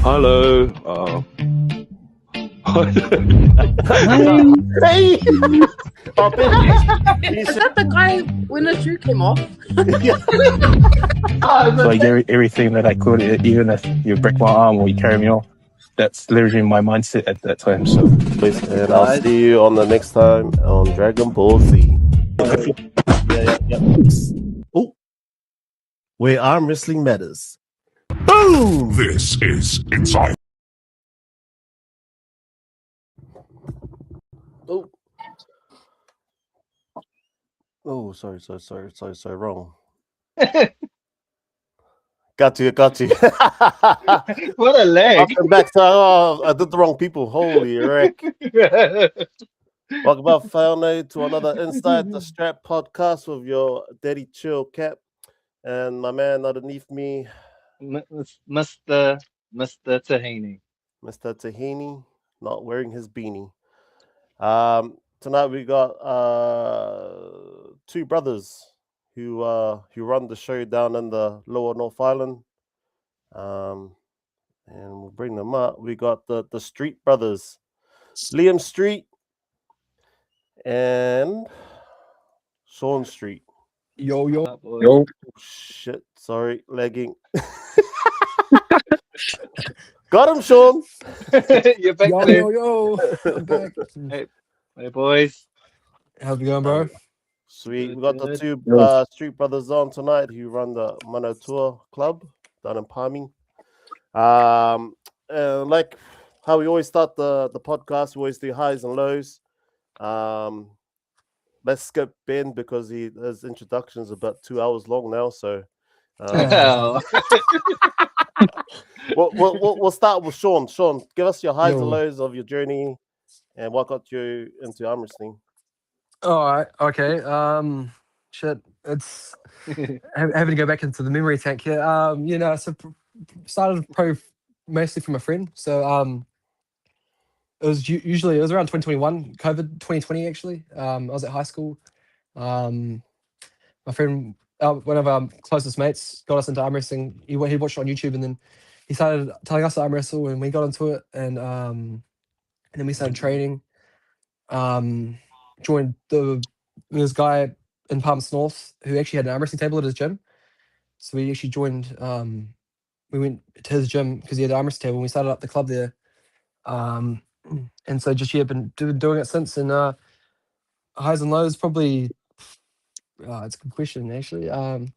Hello. Hey! Oh, Ben, Is that the guy when the shoe came off? So I gave everything that I could, even if you break my arm or you carry me off. That's literally my mindset at that time. So, and I'll see you on the next time on Dragon Ball Z. Oh, where arm wrestling matters. Boom! This is Inside. Oh, sorry, wrong. Got you. What a leg. Welcome back to, I did the wrong people. Holy wreck. Welcome back, family, to another Inside the Strap podcast with your daddy chill cap and my man underneath me, Mr. Tahini. Mr. Tahini, not wearing his beanie. Tonight we got two brothers who run the show down in the Lower North Island. And we'll bring them up. We got the Street brothers, Liam Street and Sean Street. yo. Oh, shit, sorry, lagging. Got him, Sean. You're back there. Yo. I'm back. Hey, boys. How's it going, bro? Sweet. Good, We got the good. two Street brothers on tonight who run the Mono Tour Club down in Palmy. And like how we always start the podcast, we always do highs and lows. Let's skip Ben because his introduction is about 2 hours long now. So Oh. we'll start with Sean. Sean, give us your highs Yo. and lows of your journey and what got you into arm wrestling. All right. Okay. Shit. It's having to go back into the memory tank here. So started pro mostly from a friend. So it was usually around 2021, COVID 2020 actually. I was at high school. My friend, one of our closest mates, got us into arm wrestling. He watched it on YouTube, and then he started telling us to arm wrestle, and we got into it, and then we started training. Joined this guy in Palms North who actually had an arm wrestling table at his gym. So we actually joined. We went to his gym because he had an arm wrestling table, and we started up the club there. And so just been doing it since. And highs and lows probably. It's a good question actually. My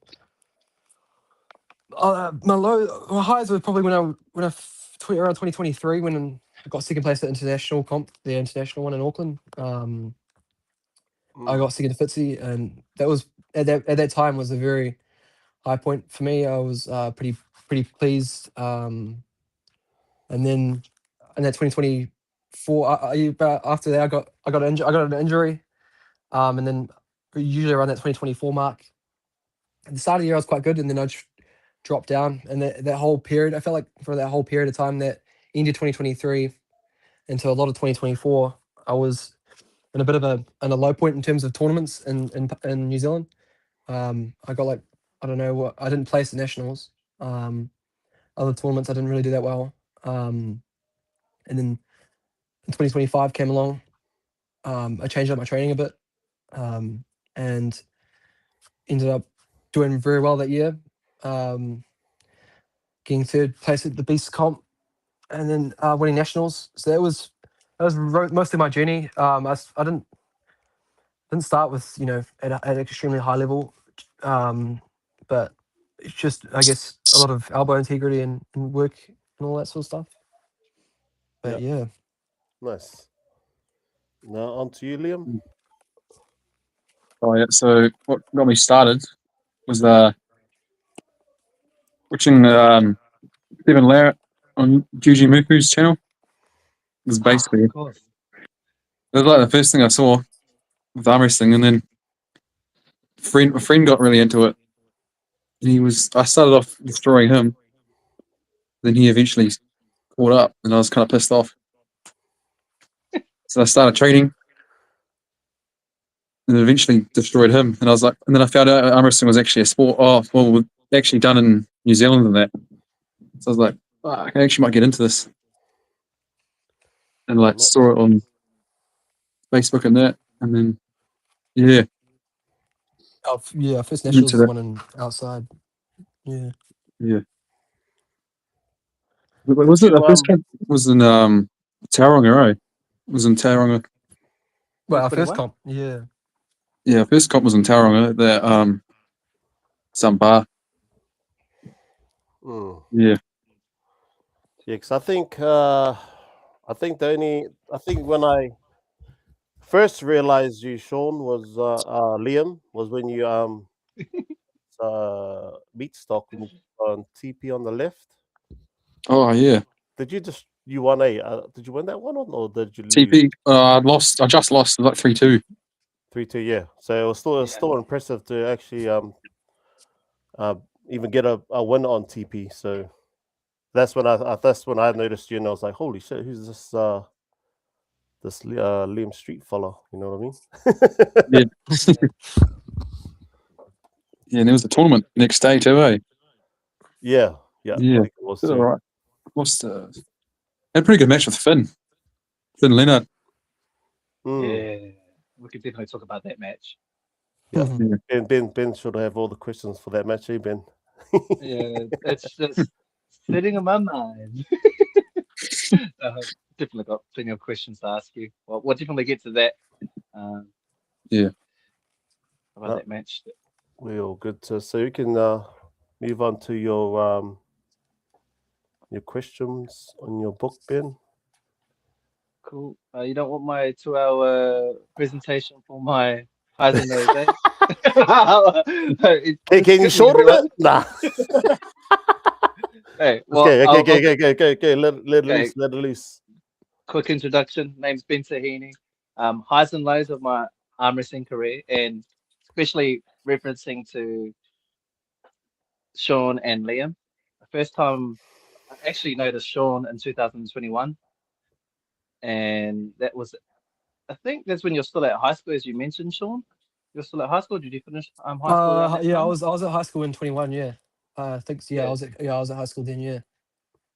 highs were probably around 2023 when I got second place at international comp, the international one in Auckland. I got second to Fitzy, and that was at that time was a very high point for me. I was pretty pleased. And then in that 2024, after that, I got an injury, and then usually around that 2024 mark. At the start of the year, I was quite good, and then I just dropped down. And that whole period, I felt like for that whole period of time, that ended 2023 into a lot of 2024, I was in a bit of a low point in terms of tournaments in New Zealand. I got I didn't place at nationals. Other tournaments I didn't really do that well. And then 2025 came along. I changed up my training a bit, and ended up doing very well that year. Getting third place at the Beast comp, and then winning nationals. So that was mostly my journey. I didn't start with at an extremely high level, but it's just I guess a lot of elbow integrity and work and all that sort of stuff. But yeah. Nice. Now on to you, Liam. Oh yeah. So what got me started was watching Stephen Larrett on Juji Mufu's channel. It was basically Of course. it was like the first thing I saw with arm wrestling, and then a friend got really into it. And I started off destroying him. Then he eventually caught up, and I was kind of pissed off. So I started training, and eventually destroyed him. And I was like, and then I found out arm wrestling was actually a sport. Oh, well, actually done in New Zealand and that. So I was like, I actually might get into this. And like Nice. saw it on Facebook and that, and then yeah, Yeah, First into Nationals is that. one in outside. Yeah. Yeah. Was Did it the you first camp was in Tauranga, right? It was in Tauranga. Well, our Which first one? comp. Yeah. Yeah, first comp was in Tauranga. That some bar. Mm. Yeah. Yeah, because I think when I first realized you, Sean, was Liam, was when you meat stock when you on TP on the left. Oh yeah. Did you just you won a? Did you win that one or did you lose? TP. I lost. I just lost. It was like 3-2. 3-2. Yeah. So Yeah. still impressive to actually uh even get a win on TP. So that's when I noticed you and I was like, holy shit, who's this Liam Street fella? You know what I mean? Yeah. Yeah. Yeah. And there was a tournament next day too, eh? Yeah. Yeah. I Yeah. think it was Did all too. right. Lost. Had a pretty good match with Finn. Finn Leonard. Mm. Yeah. We could definitely talk about that match. Yeah. Yeah. Ben should have all the questions for that match, eh, Ben? Yeah, it's just sitting in my mind. Definitely got plenty of questions to ask you. Well, we'll definitely get to that um, Yeah. about No, that match. we're all good. So you can move on to your questions on your book, Ben. Cool. You don't want my 2 hour presentation for my highs and lows, eh? Hey, can you Excuse me, shorten everyone. it? Nah. Hey, well, Okay. I'll just, Let it okay, loose. Let it loose. quick introduction. Name's Ben Tahini. Highs and lows of my arm wrestling career, and especially referencing to Sean and Liam. The first time I actually noticed Sean in 2021, and that was, I think that's when you're still at high school, as you mentioned, Sean. You're still at high school. Did you finish high school around that Yeah, time? I was at high school in 21. Yeah. I think so, yeah, Yeah, I was at high school then. Yeah.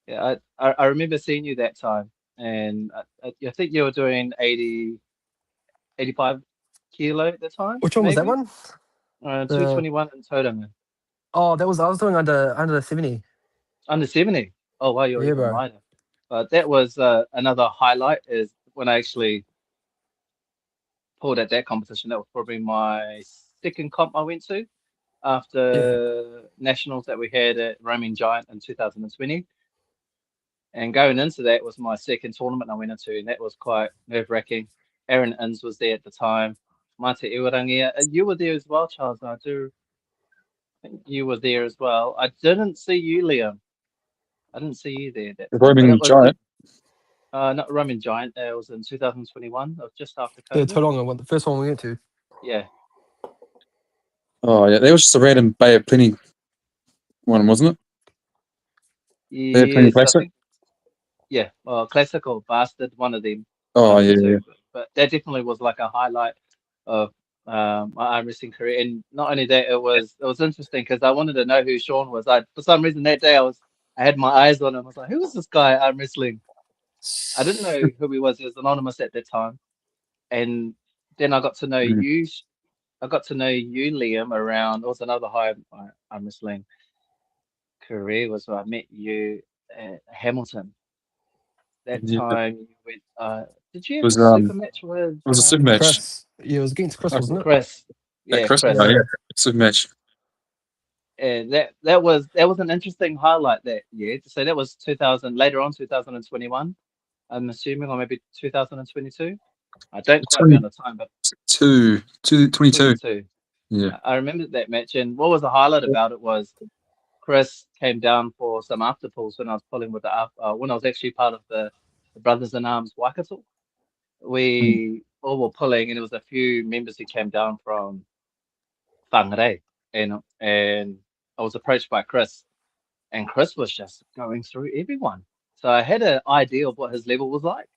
yeah. I remember seeing you that time, and I think you were doing 85 kilo at the time, Which one was that maybe. one? The 221 in Tauranga. that was I was doing under 70. Under 70. Oh wow, you're Yeah, even bro. lighter. But that was another highlight is when I actually pulled at that competition. That was probably my second comp I went to Yeah. after nationals that we had at Roaming Giant in 2020. And going into that was my second tournament I went into, and that was quite nerve wracking. Aaron Inns was there at the time. Mate Iwarangia. You were there as well, Charles. I do think you were there as well. I didn't see you, Liam. I didn't see you there at that The time. But roaming it was giant. not Roaming Giant. It was in 2021. It was just after The COVID. Tauranga one, the first one we went to. Yeah. Oh yeah, that was just a random Bay of Plenty one, wasn't it? Bay of Plenty Yes, I Classic. think. Yeah. Classic or Bastard, one of them. One Oh of the yeah, yeah. two. But that definitely was like a highlight of my arm wrestling career. And not only that, it was interesting because I wanted to know who Sean was. For some reason that day I had my eyes on him. I was like, who is this guy arm wrestling? I didn't know who he was. He was anonymous at that time. And then I got to know Mm, you. I got to know you, Liam, around. It was another high arm wrestling career was when I met you at Hamilton. That yeah. It time you went. Did you have a was super match with it was a super match. Chris. Yeah, it was against Chris, wasn't it? Chris? That Yeah, Chris guy, Chris. yeah. Yeah. Super match. And that was an interesting highlight that year. So that was 2000 later on 2021. I'm assuming, or maybe 2022. I don't quote me on the time, but 22. 22. Yeah. I remember that match, and what was the highlight about it was Chris came down for some after pulls when I was pulling with when I was actually part of the Brothers in Arms Waikato. Mm, We all were pulling, and there was a few members who came down from Whangarei, and I was approached by Chris, and Chris was just going through everyone. So I had an idea of what his level was like,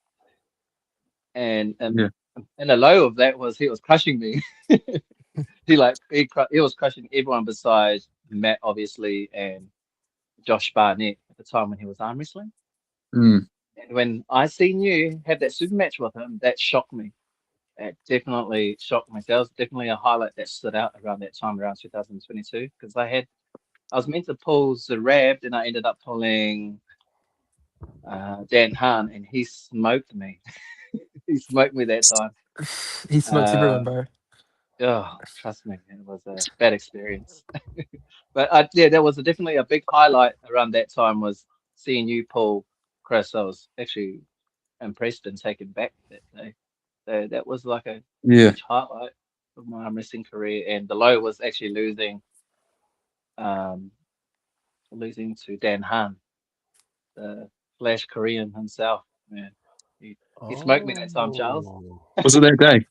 and yeah. and the low of that was he was crushing me. He was crushing everyone besides Matt, obviously, and Josh Barnett at the time when he was arm wrestling. Mm. And when I seen you have that super match with him, that shocked me. It definitely shocked me. So that was definitely a highlight that stood out around that time, around 2022, because I was meant to pull Zarab, and I ended up pulling Dan Hahn, and he smoked me. He smoked me that time. He smokes everyone, Uh, bro. oh, trust me, it was a bad experience. But yeah, that was definitely a big highlight around that time was seeing you pull Chris. I was actually impressed and taken back that day. So that was like a Yeah. huge highlight of my arm wrestling career. And the low was actually um, losing to Dan Han, the Flash Korean himself. Man, he smoked me that time, Charles. Oh. Was it that day?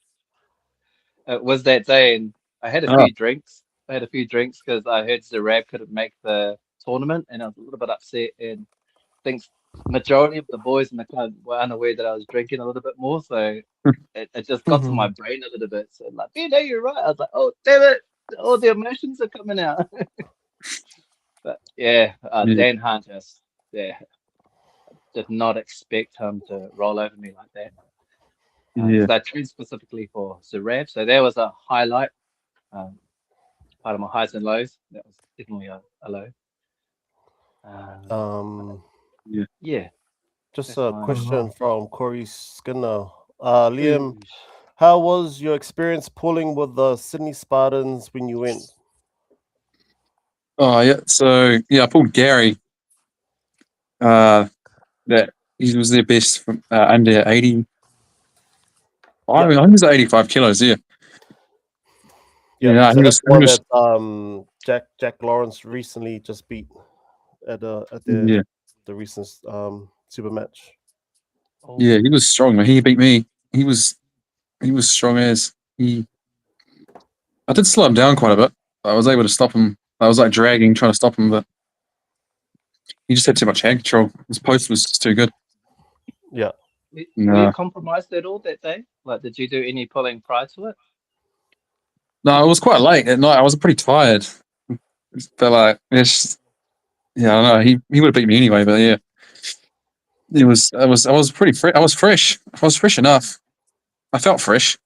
It was that day, and I had a Oh, few drinks. I had a few drinks because I heard Zarab couldn't make the tournament, and I was a little bit upset. And I think majority of the boys in the club were unaware that I was drinking a little bit more, so it just got to my Mhm. brain a little bit. So like, yeah, no, you're right. I was like, oh, damn it, all the emotions are coming out. But yeah, yeah. Dan Hunt just yeah did not expect him to roll over me like that Yeah. because I trained specifically for Zarab, so that was a highlight. Um, Part of my highs and lows. That was definitely a low. But Um, Yeah. yeah, just that's a my. Oh, question wow. from Corey Skinner. Liam, Ooh. how was your experience pulling with the Sydney Spartans when you went? Oh, yeah. So, yeah, I pulled Gary. That he was their best from under 80. I Yeah, mean, I think it was 85 kilos. Yeah. yeah. Yeah. So that's the He one was, that Jack Lawrence recently just beat at yeah. the recent super match. Yeah. Oh, He was strong, man. He beat me. He was strong as he. I did slow him down quite a bit. I was able to stop him. I was like dragging, trying to stop him, but he just had too much hand control. His post was just too good. Yeah. were you No, compromised at all that day? Like, did you do any pulling prior to it? no, it was quite late at night. I was pretty tired, but like, yeah, I don't know. He would have beat me anyway, but yeah, I was pretty fresh. I was fresh. I was fresh enough. I felt fresh. It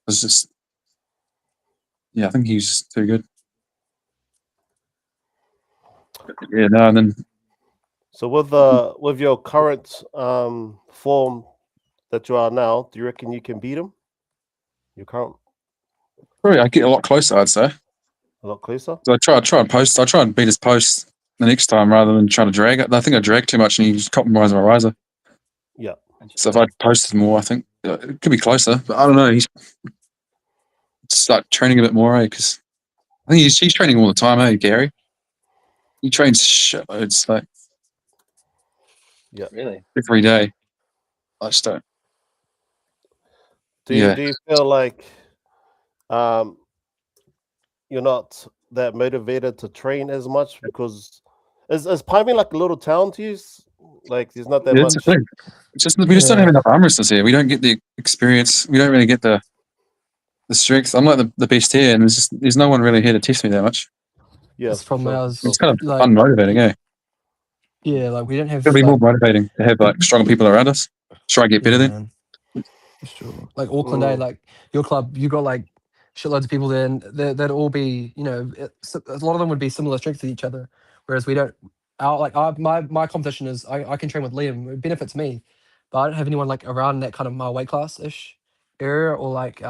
was just, yeah, I think he was just too good. Yeah, no, and then So with your current form that you are now, do you reckon you can beat him? Your current probably I get a lot closer. I'd say. a lot closer. So I try and beat his post the next time rather than trying to drag it. I think I dragged too much and he just compromised my riser. Yeah. So if Interesting. I posted more, I think it could be closer. But I don't know. He's start training a bit more, eh? Because I think he's training all the time, eh, Gary? He trains shitloads, like Yeah. Really? every day. I just don't. Yeah. Do you feel like um you're not that motivated to train as much because is Python like a little town to you? Like there's not that Yeah, that's the much. thing. It's just we just don't have Yeah. enough arm wrestlers here. We don't get the experience. We don't really get the strength. I'm like the best here, and there's no one really here to test me that much. Yeah, It's for from sure, for ours. sure. It's kind of Like, unmotivating, eh? yeah, like we don't It'll have be more like, motivating to have like stronger people around us. Try and get better yeah, then. man, for sure. Like Auckland, Mm, like your club, you got like shitloads of people there, and they'd all be, a lot of them would be similar strengths to each other. Whereas we don't. My competition is I can train with Liam. It benefits me, but I don't have anyone like around that kind of my weight class ish area or like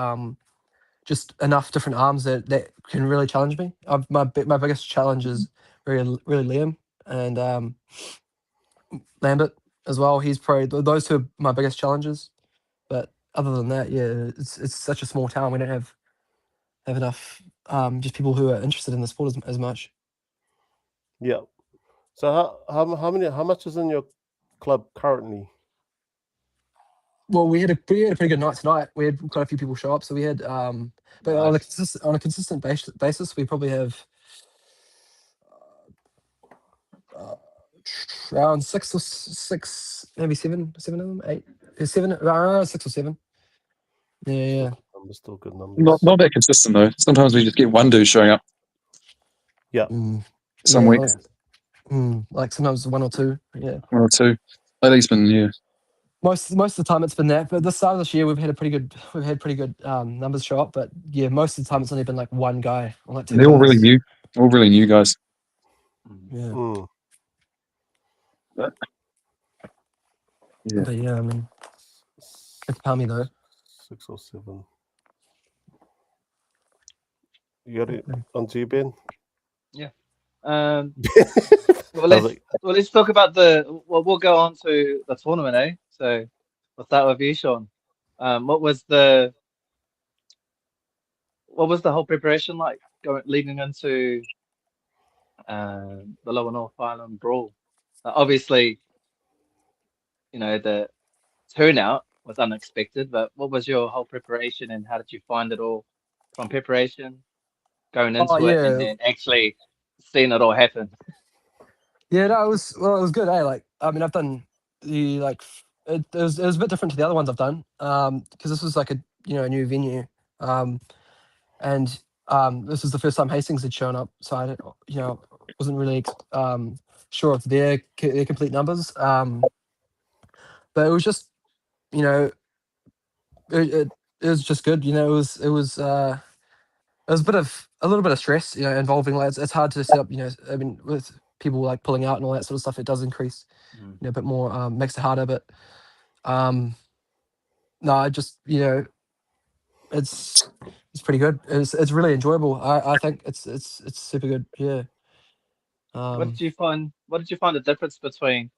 just enough different arms that can really challenge me. My biggest challenge is really Liam and Lambert as well. He's probably those two are my biggest challenges. But other than that, yeah, it's such a small town. We don't have enough just people who are interested in the sport as much. yeah. So how much is in your club currently? Well, we had a pretty good night tonight. We had quite a few people show up, so we had but Nice. on a consistent basis, we probably have uh, around six, maybe seven of them, eight, seven, around 6 or 7. Yeah, Still yeah. good numbers, still good Not numbers. not that consistent though. Sometimes we just get one dude showing up Yeah. Mm. some Yeah, weeks. Like sometimes 1 or 2. Yeah. 1 or 2. Lately it's been, yeah. Most of the time it's been that, but this start of this year we've had pretty good numbers show up. But yeah, most of the time it's only been like one guy or like 2 They're all really guys. new. All really new guys. Yeah. Mm. Yeah. But yeah, I mean, it's Palmy though. 6 or 7. You got it on to you, Ben? Well, I was like, let's talk about the. Well, we'll go on to the tournament, eh? So we'll start with you, Sean. What was the whole preparation like leading into the Lower North Island brawl? Obviously, the turnout was unexpected, but what was your whole preparation and how did you find it all from preparation going Oh into it and yeah, then actually seeing it all happen? yeah. No, it was good. Like I mean, I've done the like it was a bit different to the other ones I've done. Because this was like a new venue. Um, and this was the first time Hastings had shown up, so wasn't really sure of their complete numbers. But it was just you know it was just good. It was a little bit of stress, involving like it's hard to set up. I mean, with people like pulling out and all that sort of stuff, it does increase, a bit more, makes it harder. But no, I just it's pretty good. It's really enjoyable. I think it's super good. Yeah. What did you find? What did you find the difference between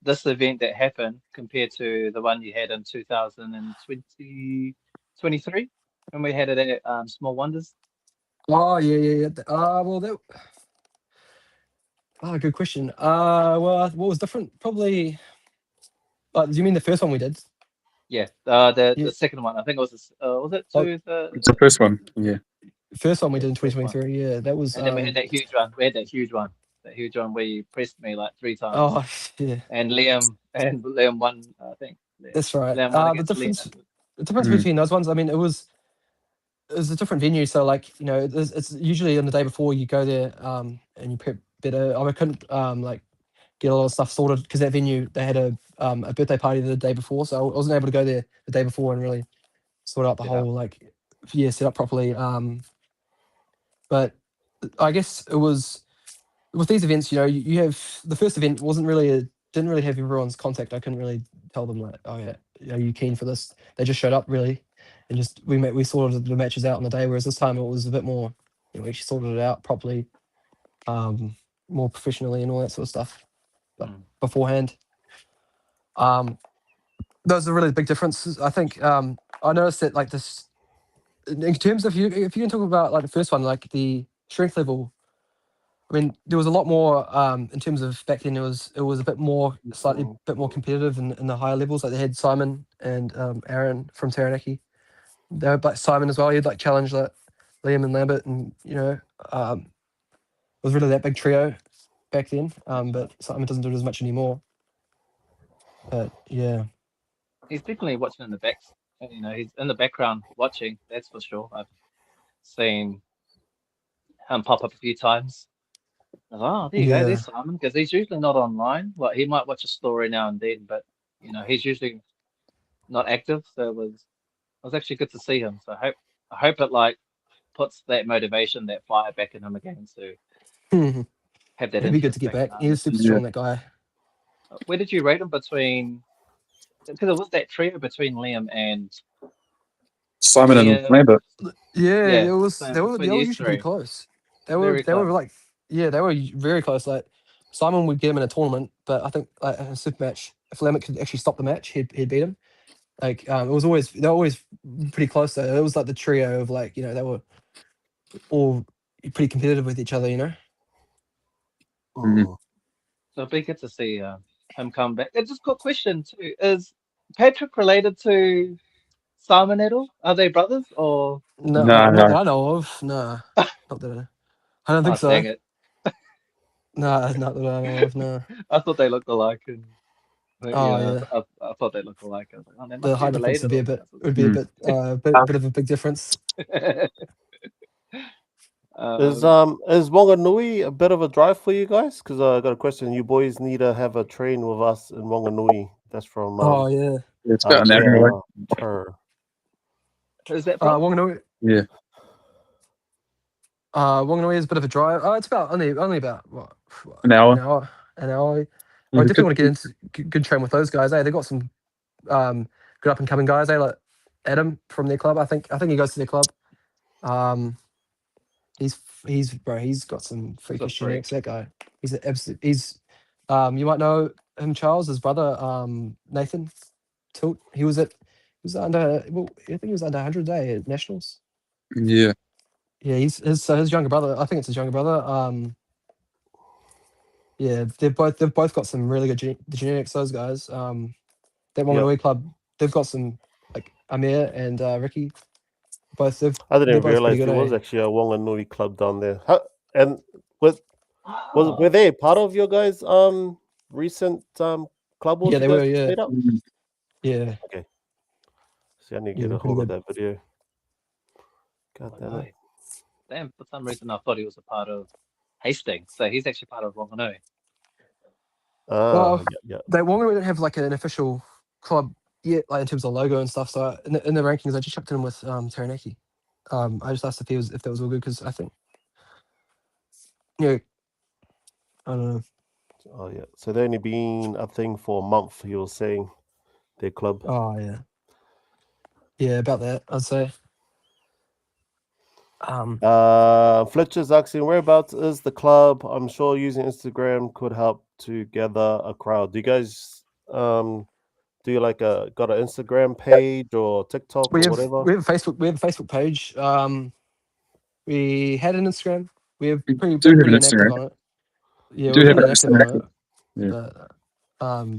this event that happened compared to the one you had in 2023 when we had it at Small Wonders? Oh yeah. Well, good question. Well, what was different? Probably. Do you mean the first one we did? Yeah, Yeah. the second one. I think it was it Oh, to It's the first one. Yeah. first one we yeah, did in the first one. 2023. Yeah, that was And then we had that huge one. We had that huge one where you pressed me like 3 times, Oh yeah, and Liam won. I think that's right. Liam won The against difference Liam. Mm. between those ones, I mean, it was a different venue. So like it's usually on the day before you go there, and you prep better. I couldn't like get a lot of stuff sorted because that venue they had a birthday party the day before, so I wasn't able to go there the day before and really sort out the Set up. whole set up properly. But I guess it was with these events, you have the first event didn't really have everyone's contact. I couldn't really tell them like, oh yeah, are you keen for this? They just showed up really, and just we sorted the matches out on the day. Whereas this time it was a bit more, we actually sorted it out properly, more professionally and all that sort of stuff, but beforehand. Those are really big differences. I think I noticed that like this in terms of if you can talk about like the first one, like the strength level. I mean, there was a lot more in terms of back then. It was a bit more, slightly bit more competitive in the higher levels. Like they had Simon and Aaron from Taranaki. They were like Simon as well. He'd like challenge like Liam and Lambert, and it was really that big trio back then. But Simon doesn't do it as much anymore. But yeah, He's definitely watching in the back. He's in the background watching. That's for sure. I've seen him pop up a few times. Oh, there you go. yeah, There's Simon, because he's usually not online. Well, he might watch a story now and then, but he's usually not active. So it was actually good to see him. So I hope it like puts that motivation, that fire back in him again to it'd have that be good to interest get back in back. He was super Yeah. strong, that guy. Where did you rate him between? Because it was that trio between Liam and Simon and Liam. Lambert. Yeah, Yeah, it was. so They were between you usually pretty three, close. very They were close. like they were very close. Like Simon would get him in a tournament, but I think like in a super match, if Lambert could actually stop the match, he'd beat him. Like they were always pretty close though. It was like the trio of like they were all pretty competitive with each other. Mm. mm. So it'd be good to see him come back. It's just got a question too. Is Patrick related to Simon at all? Are they brothers or? No, No, not no. that I know of. No, not that I don't Oh, think so. dang it. No, not that I know of. No. I thought they looked alike, and Oh yeah, I thought they looked alike. I was like, oh, they the must be height difference related or something. would be a Mm. bit Um, bit of a big difference. Is Um, Wanganui a bit of a drive for you guys? Because I got a question. You boys need to have a train with us in Wanganui. That's from Oh yeah. It's about an hour away. Tur. who's that from? Wanganui. Yeah, Wanganui is a bit of a drive. It's about only about what, an hour. an hour. An hour. Yeah, I we definitely could- want to get into good train with those guys. They've got some good up and coming guys. Like Adam from their club. I think he goes to their club. Um, he's got some He's a freakish freak. genetics. That guy. He's an absolute. You might know him, Charles. His brother, Nathan Tilt. He was under. Well, I think he was under 100 a day at nationals. yeah. Yeah, his younger brother. I think it's his younger brother. Yeah, they've both got some really good genetics. Those guys. That Yep. Wanganui club. They've got some like Amir and Ricky. Both I they're didn't both pretty realize good. there was Eh? actually a Wanganui club down there. And were Oh, they part of your guys' recent club wars Yeah, you they guys were. just Yeah, made up? Mm, yeah, Okay. See, I need to yeah. get They're a pretty hold of good. that video. God damn no. it. Damn, for some reason I thought he was a part of Hastings. So he's actually part of Wanganui. Well, Yeah. they Wanganui don't have like an official club yet, like in terms of logo and stuff. So in the rankings, I just checked in with Taranaki. I just asked if that was all good because I think yeah, I don't know. Oh yeah. So they only been a thing for a month. He was saying their club. Oh yeah, about that I'd say. Fletcher's asking whereabouts is the club. I'm sure using Instagram could help to gather a crowd. Do you guys do you like got an Instagram page or TikTok We or have whatever? we have a Facebook page. We had an Instagram. We've We do been have an pretty inactive Instagram. on it. Yeah, We do we're have pretty an inactive on it. Instagram. Yeah.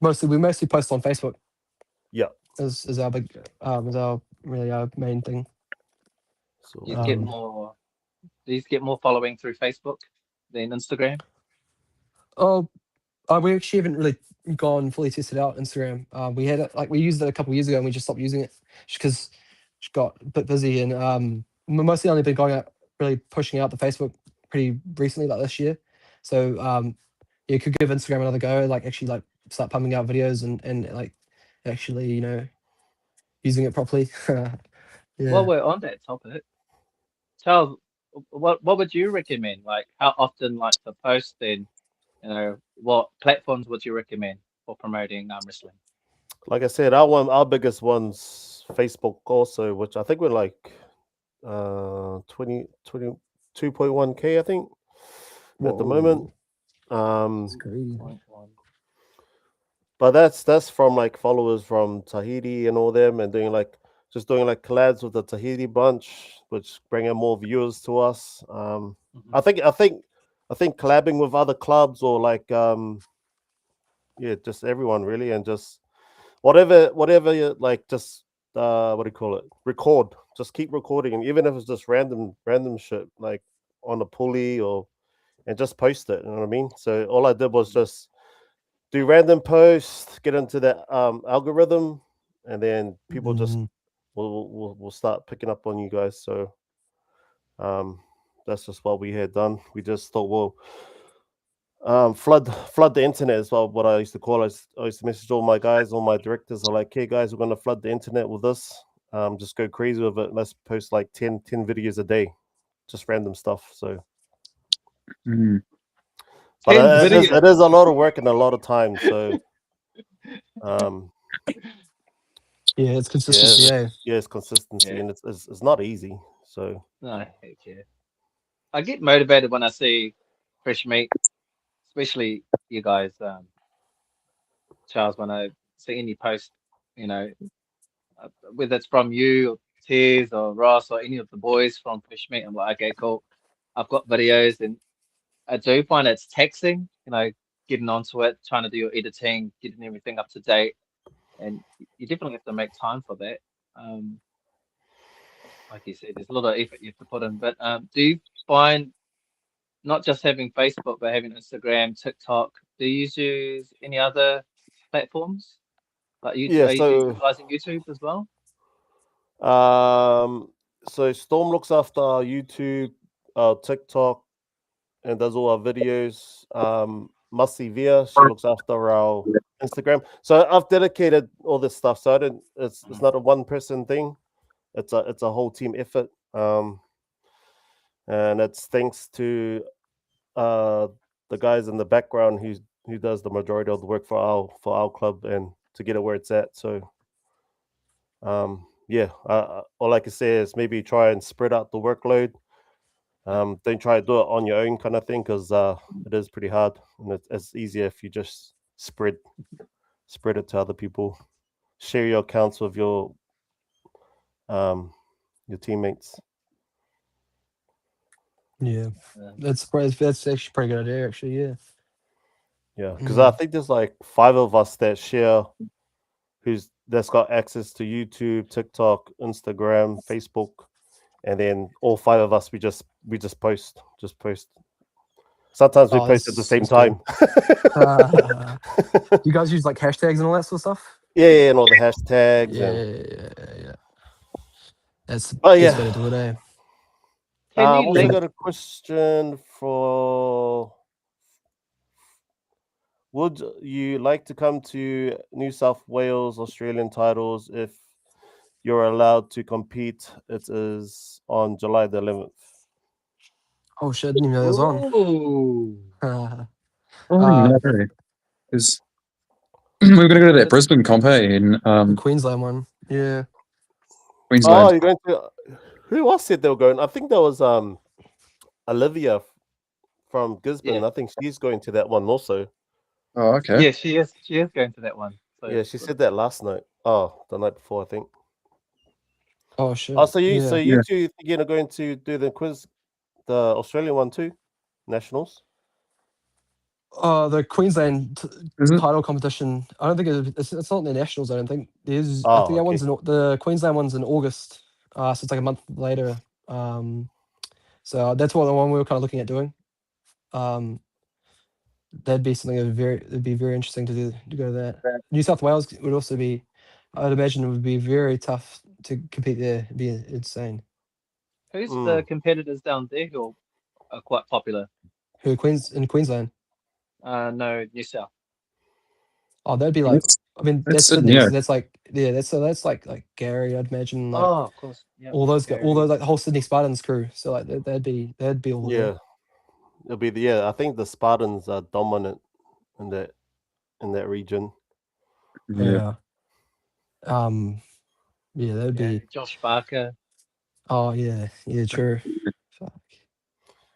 But we mostly post on Facebook. Yeah. Is our big is our really our main thing. So You get Um, more. Do you get more following through Facebook than Instagram? oh, we actually haven't really gone fully tested out Instagram. We had it like we used it a couple of years ago and we just stopped using it just because it got a bit busy and mostly only been going out really pushing out the Facebook pretty recently like this year. So yeah, could give Instagram another go. Like actually like start pumping out videos and like actually using it properly. While Yeah. we're on that topic, Charles, what would you recommend? Like, how often like to post? Then, what platforms would you recommend for promoting wrestling? like I said, our biggest one's Facebook also, which I think we're like 22.1K, I think, at the moment. Whoa, it's Um crazy. 0.1. but that's from like followers from Tahiti and all them and doing like collabs with the Tahiti bunch, which bring in more viewers to us. Mhm. I think collabing with other clubs or like yeah, just everyone really, and just whatever you like, just what do you call it? Record. Just keep recording, and even if it's just random shit like on a pulley or and just post it. You know what I mean? So all I did was just do random posts, get into that algorithm, and then people just Mm. will start picking up on you guys. So um, that's just what we had done. We just thought, well, flood the internet as well. What I used to call it. I used to message all my guys, all my directors. Are like, hey guys, we're gonna flood the internet with this. Just go crazy with it. Let's post like 10 videos a day, just random stuff. So, Mm. but 10 it videos. is a lot of work and a lot of time. So, um, Yeah, it's yeah, consistency, eh? it's consistency, Yeah. and it's not easy. So, No, heck yeah. I get motivated when I see fresh meat, especially you guys, Charles. When I see any post, you know, whether it's from you or Tears or Ross or any of the boys from Fresh Meat, I'm like, okay, cool. I've got videos, and I do find it's taxing, getting onto it, trying to do your editing, getting everything up to date, and you definitely have to make time for that. Um, like you said, there's a lot of effort you have to put in. But do you find not just having Facebook, but having Instagram, TikTok, do you use any other platforms? Like yeah. are you So utilizing YouTube as well? Um, Storm looks after our YouTube, our TikTok, and does all our videos. Masi Via, she looks after our Instagram. So I've dedicated all this stuff. So I don't. It's not a one person thing. It's a whole team effort. And it's thanks to uh the guys in the background who does the majority of the work for our club and to get it where it's at. So yeah, all I can say is maybe try and spread out the workload. Don't try to do it on your own kind of thing because it is pretty hard and it's easier if you just spread it to other people. Share your accounts with um your teammates. Yeah, Uh, that's actually a pretty good idea. Actually, yeah. Yeah, because I think there's like 5 of us that share that's got access to YouTube, TikTok, Instagram, Facebook, and then all 5 of us we just post. Sometimes we Oh, post at the same that's good. time. You guys use like hashtags and all that sort of stuff? Yeah, and all the hashtags Yeah, and yeah. That's the oh best yeah. way to do it, eh? can you Also link? got a question for would you like to come to New South Wales Australian titles if you're allowed to compete? It is on July the 11th. Oh shit, I didn't even know that was on. Ooh, Probably uh, not, because we were going to go to that but Brisbane comp in the Queensland one. Yeah. Oh, Queensland. you're going to who else said they were going? I think there was Olivia from Gisborne. yeah, I think she's going to that one also. Oh, okay. yeah, she is. She is going to that one. So Yeah, she said that last night. Oh, the night before, I think. Oh Oh, shit. so Yeah. you Yeah. two again are going to do the quiz, the Australian one too, nationals. The Queensland Is it? title competition. I don't think it's not the nationals. I don't think there's. I Oh, think that okay. one's the Queensland one's in August. So it's like a month later. So that's what the one we were kind of looking at doing. Um, that'd be something that'd be very interesting to do to go to that. New South Wales would also be. I'd imagine it would be very tough to compete there. It'd be insane. who's the Mm, competitors down there who are quite popular? Who in Queensland? No, New South. Oh, that'd be like. That's I mean, that's that's Sydney. Sydney, Yeah. so that's like yeah, that's like Gary. I'd imagine like Oh, of course. Yep. all Very. those like the whole Sydney Spartans crew. So like that'd be all there. yeah, it'll be I think the Spartans are dominant in that region. Yeah. Yeah. Um. Yeah, that'd Yeah, be. Josh Barker. Oh yeah. Yeah. True. Fuck.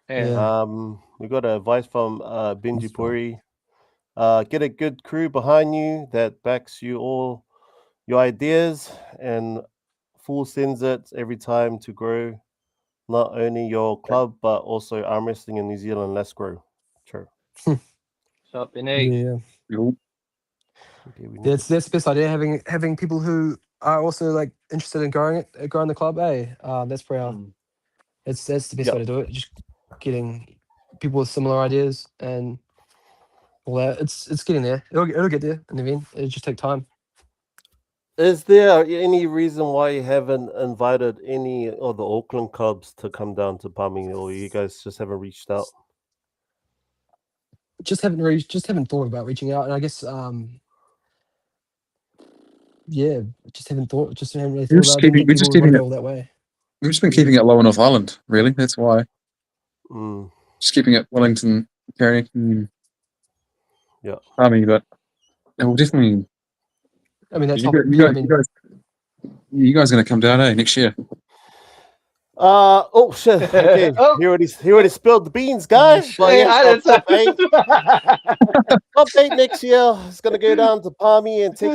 Yeah. Yeah. We got advice from Benji Puri. Get a good crew behind you that backs you all your ideas and full sends it every time to grow not only your club but also arm wrestling in New Zealand. Let's grow. True. Shot Benny. Yeah. Cool. Okay, we need to. That's the best idea. Having people who are also like interested in growing the club. That's probably Mm. that's the best way Yep. to do it. Just getting people with similar ideas and all that. It's getting there. It'll get there in the end. It'll just take time. Is there any reason why you haven't invited any of the Auckland clubs to come down to Palmy, or you guys just haven't reached out? Just haven't thought about reaching out, and I guess yeah, just haven't really We're thought just about it. Didn't keeping think we're just people would want keeping to it go all that way. we've just been keeping it low on North Island, really. That's why. Mm, Just keeping it Wellington, Carrington, yeah. Army, but we'll definitely I mean, that's you top. guys you Yeah, I guys mean, you guys are gonna come down, next year. Oh shit. Okay. Oh, He already spilled the beans, oh guy. But hey, yeah, shit. I our didn't say. top eight next year is gonna go down to Palmy and take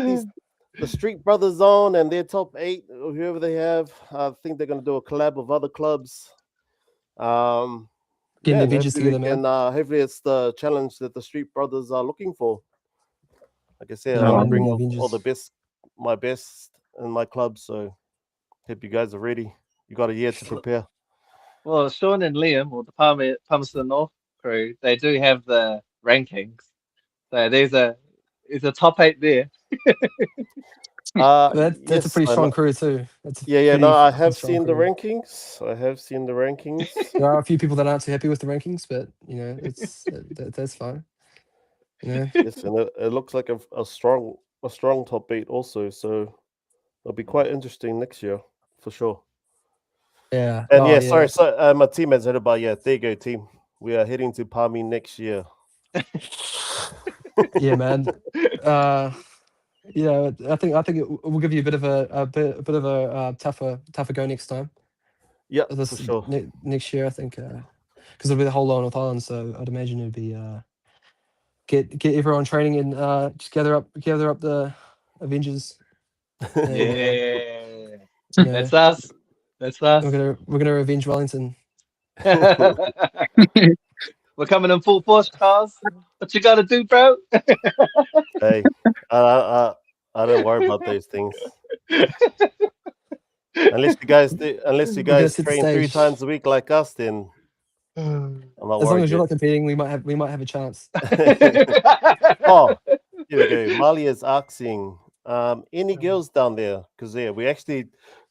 the Street Brothers on and their top eight, or whoever they have. I think they're gonna do a collab with other clubs. Getting Yeah, the and Avengers hopefully we together, man. can. Hopefully it's the challenge that the Street Brothers are looking for. Like I said, I Yeah, want to man, bring the all the Avengers. best, my best in my club. So hope you guys are ready. You got a year to prepare. Well, Sean and Liam, or the Palmerston North crew, they do have the rankings. So there's a top eight there. That's a Yes, pretty I strong know. crew too. That's a Yeah. No, pretty I fucking have strong seen the crew. rankings. I have seen the rankings. There are a few people that aren't too happy with the rankings, but you know, that's fine. You know, Yes, and it looks like a strong top eight also. So it'll be quite interesting next year for sure. yeah. And Oh yeah, yeah, sorry, my team has headed by. Yeah, there you go, team. We are heading to Palmy next year. yeah, man. Uh, yeah. I think we'll give you a bit of a bit of a tougher go next time. Yeah, for This sure. next year, I think, because it'll be the whole lot of Ireland. So I'd imagine it'd be get everyone training and just gather up the Avengers and Yeah, you know that's us. That's us. we're gonna revenge Wellington. We're coming in full force, Charles. What you gotta do, bro? Hey, I don't worry about those things. Unless you We're gonna guys set the train three stage. times a week like us, then I'm not As long worried as you're yet. not competing, we might have a chance. Oh, here we go. Mali is asking, any girls down there? Because yeah, we actually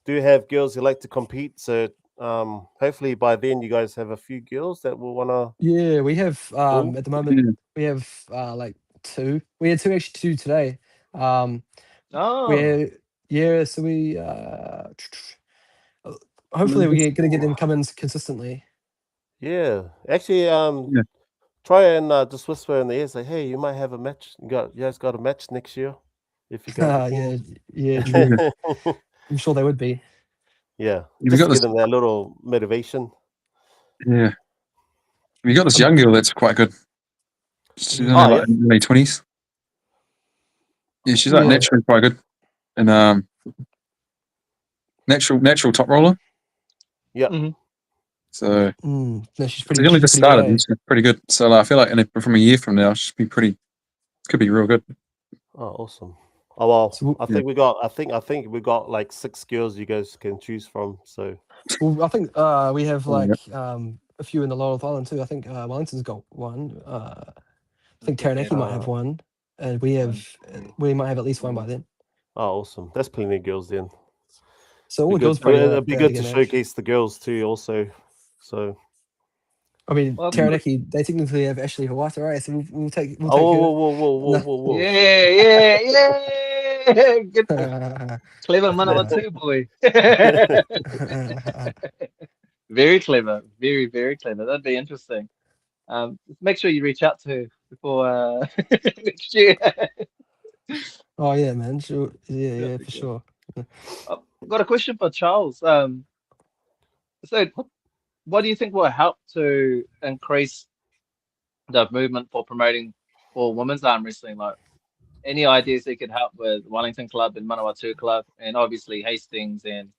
do have girls who like to compete. So hopefully by then you guys have a few girls that will wanna Yeah, we have join. at the moment we have like two. We had two today. Um, Oh, we're yeah, so we hopefully gonna get them come in consistently. Yeah, actually, Yeah. try and just whisper in the ear, say, "Hey, you might have a match. You guys got a match next year, if you guys are Yeah, keen." yeah, true. Yeah. I'm sure they would be. Yeah, We just got to give this. them that little motivation. Yeah, we got this Um, young girl that's quite good. She's only Oh like yeah, in her late 20s. Yeah, she's like yeah, naturally quite good, and natural top roller. yeah. mhm. So no, she's she only just pretty good, started, and eh? she's pretty good. So like, I feel like from a year from now, she'll be pretty. Could be real good. Oh, awesome. Oh well, So I Yeah. think we got. I think we got like 6 girls you guys can choose from. So I think we have Oh, yeah. like a few in the Lower Island too. I think Wellington's got one. I think Okay, Taranaki then. might have one, and One. we might have at least one by then. oh, awesome. That's plenty of girls then. So all Be the good. girls probably It'd are be about the good to same age. showcase the girls too. Also, so I mean, Well, Taranaki, they technically have Ashley Hawaii, right? So we'll take oh, her. whoa, whoa, whoa, whoa, No. whoa, whoa, yeah, yeah, yeah. Get clever Uh, Manawatu boy. Very clever. Very, very clever. That'd be interesting. Make sure you reach out to her before next year. oh yeah, man. Sure. Yeah, That'd yeah, be for good. sure. I've got a question for Charles. So what do you think will help to increase the movement for promoting for women's arm wrestling? Like any ideas that could help with Wellington Club and Manawatu Club, and obviously Hastings and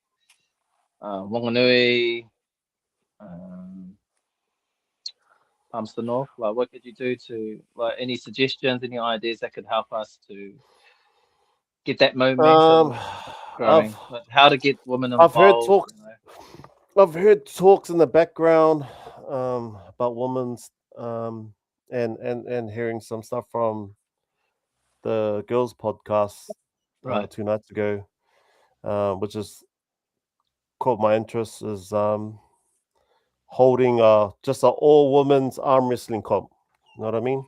Wanganui, um, Palmerston North. Like, what could you do to like any suggestions, any ideas that could help us to get that um, momentum I've growing? Like how to get women I've heard involved, talks. I've heard talks in the background about women's um, and hearing some stuff from the girls' podcast Right. 2 nights ago, which has caught my interest. Is holding just a all women's arm wrestling comp. You know what I mean?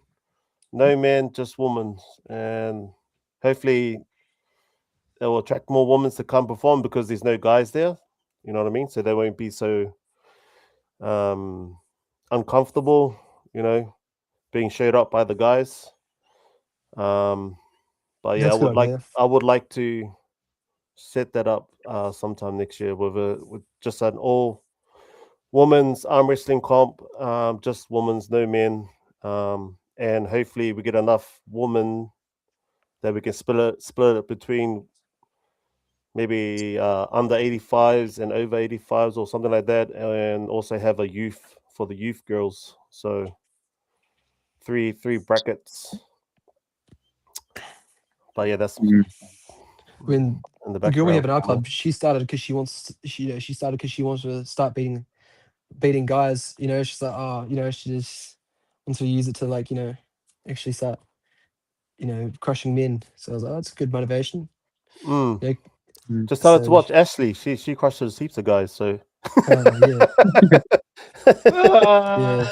No men, just women, and hopefully it will attract more women to come perform because there's no guys there. You know what I mean? So they won't be so um, uncomfortable. You know, being showed up by the guys. Um, but yeah, That's a good idea. I would like to set that up sometime next year with just an all women's arm wrestling comp, just women's, no men, and hopefully we get enough women that we can split it between maybe under 85s and over 85s or something like that, and also have a youth for the youth girls. So three brackets. But yeah, that's Mm. I mean, in the the girl we have background. in our club, she started because she started because she wants to start beating guys. You know, she's like, oh, you know, she just wants to use it to actually start, crushing men. So I was like, oh, that's good motivation. Mm. Yeah, Just tell her to watch savage. Ashley. She crushes heaps of guys. So Yeah,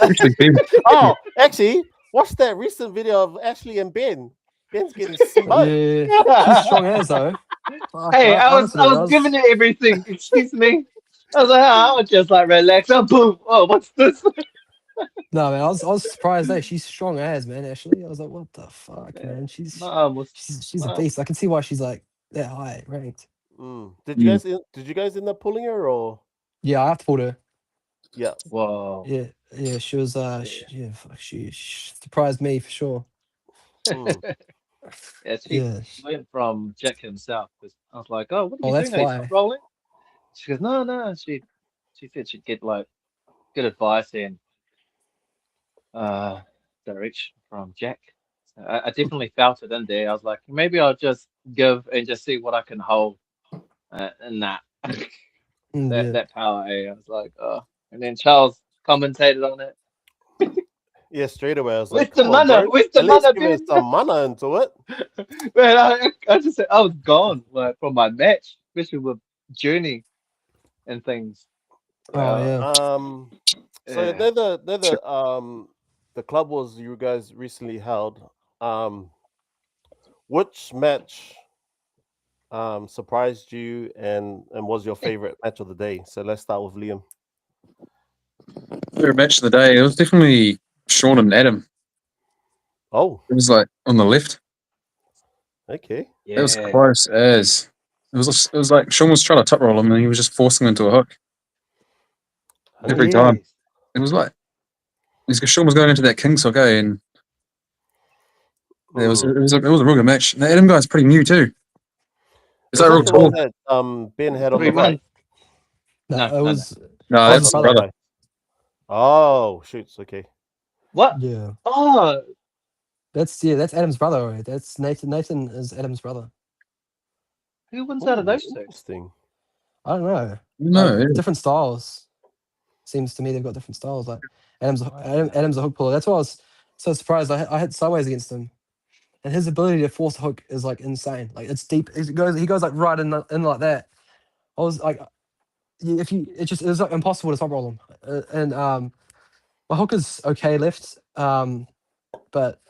Actually, Ben, oh, actually, watch that recent video of Ashley and Ben. Ben's getting smoked. yeah. She's strong as though. Fuck, Hey, honestly, I was giving it everything. Excuse me. I was like, I was just like relax. Oh, boom. Oh, what's this? no man. I was surprised that she's strong as man. Actually, I was like, what the fuck, Yeah, man? my arm was. She's a My arm, beast. I can see why she's like that high ranked. Did you guys end up pulling her or Yeah, I have to pull her. yeah? whoa. Yeah, yeah. She was Yeah. yeah, fuck, she surprised me for sure. Mm. Yeah, she Yeah. went from Jack himself because I was like, "Oh, what are Oh, you that's doing? Are you top why. rolling?" She goes, "No, no." She said she'd get like good advice and uh direction from Jack. So I definitely felt it in there. I was like, maybe I'll just give and just see what I can hold. And that Yeah. that power. I was like, oh. And then Charles commentated on it. Yeah, straight away I was Where's like, the come on, mana? bro. Where's the At least mana, give me Ben? some mana into it. Man, I just said I was gone like from my match, especially with Journey and things. Oh Uh, yeah. So yeah. the club wars you guys recently held. Which match surprised you and was your favorite match of the day? So let's start with Liam. favorite match of the day. It was definitely Sean and Adam. Oh, It was like on the left. okay. It was Yeah. close as. It was like Sean was trying to top roll him and he was just forcing him into a hook every time. Yes. It was like Sean was going into that King's hook, and Mm. it was a real good match. And the Adam guy's pretty new too. Is Was that real that the one tall? that Ben had on the right? 3 months. No, No, it no, no. was No, Oh, Adam's that's the his other brother. brother. guy. Oh, shoots. Okay. What? Yeah. Oh, That's Adam's brother. Right? That's Nathan. Nathan is Adam's brother. who wins out of Oh, those two? interesting. I don't know. No, yeah. Different styles. Seems to me they've got different styles. Like Okay. Adam's a hook puller. That's why I was so surprised. I had sideways against him, and his ability to force a hook is like insane. Like it's deep. He goes like right in like that. I was like, if you it was like impossible to top roll him. And my hook is okay left. But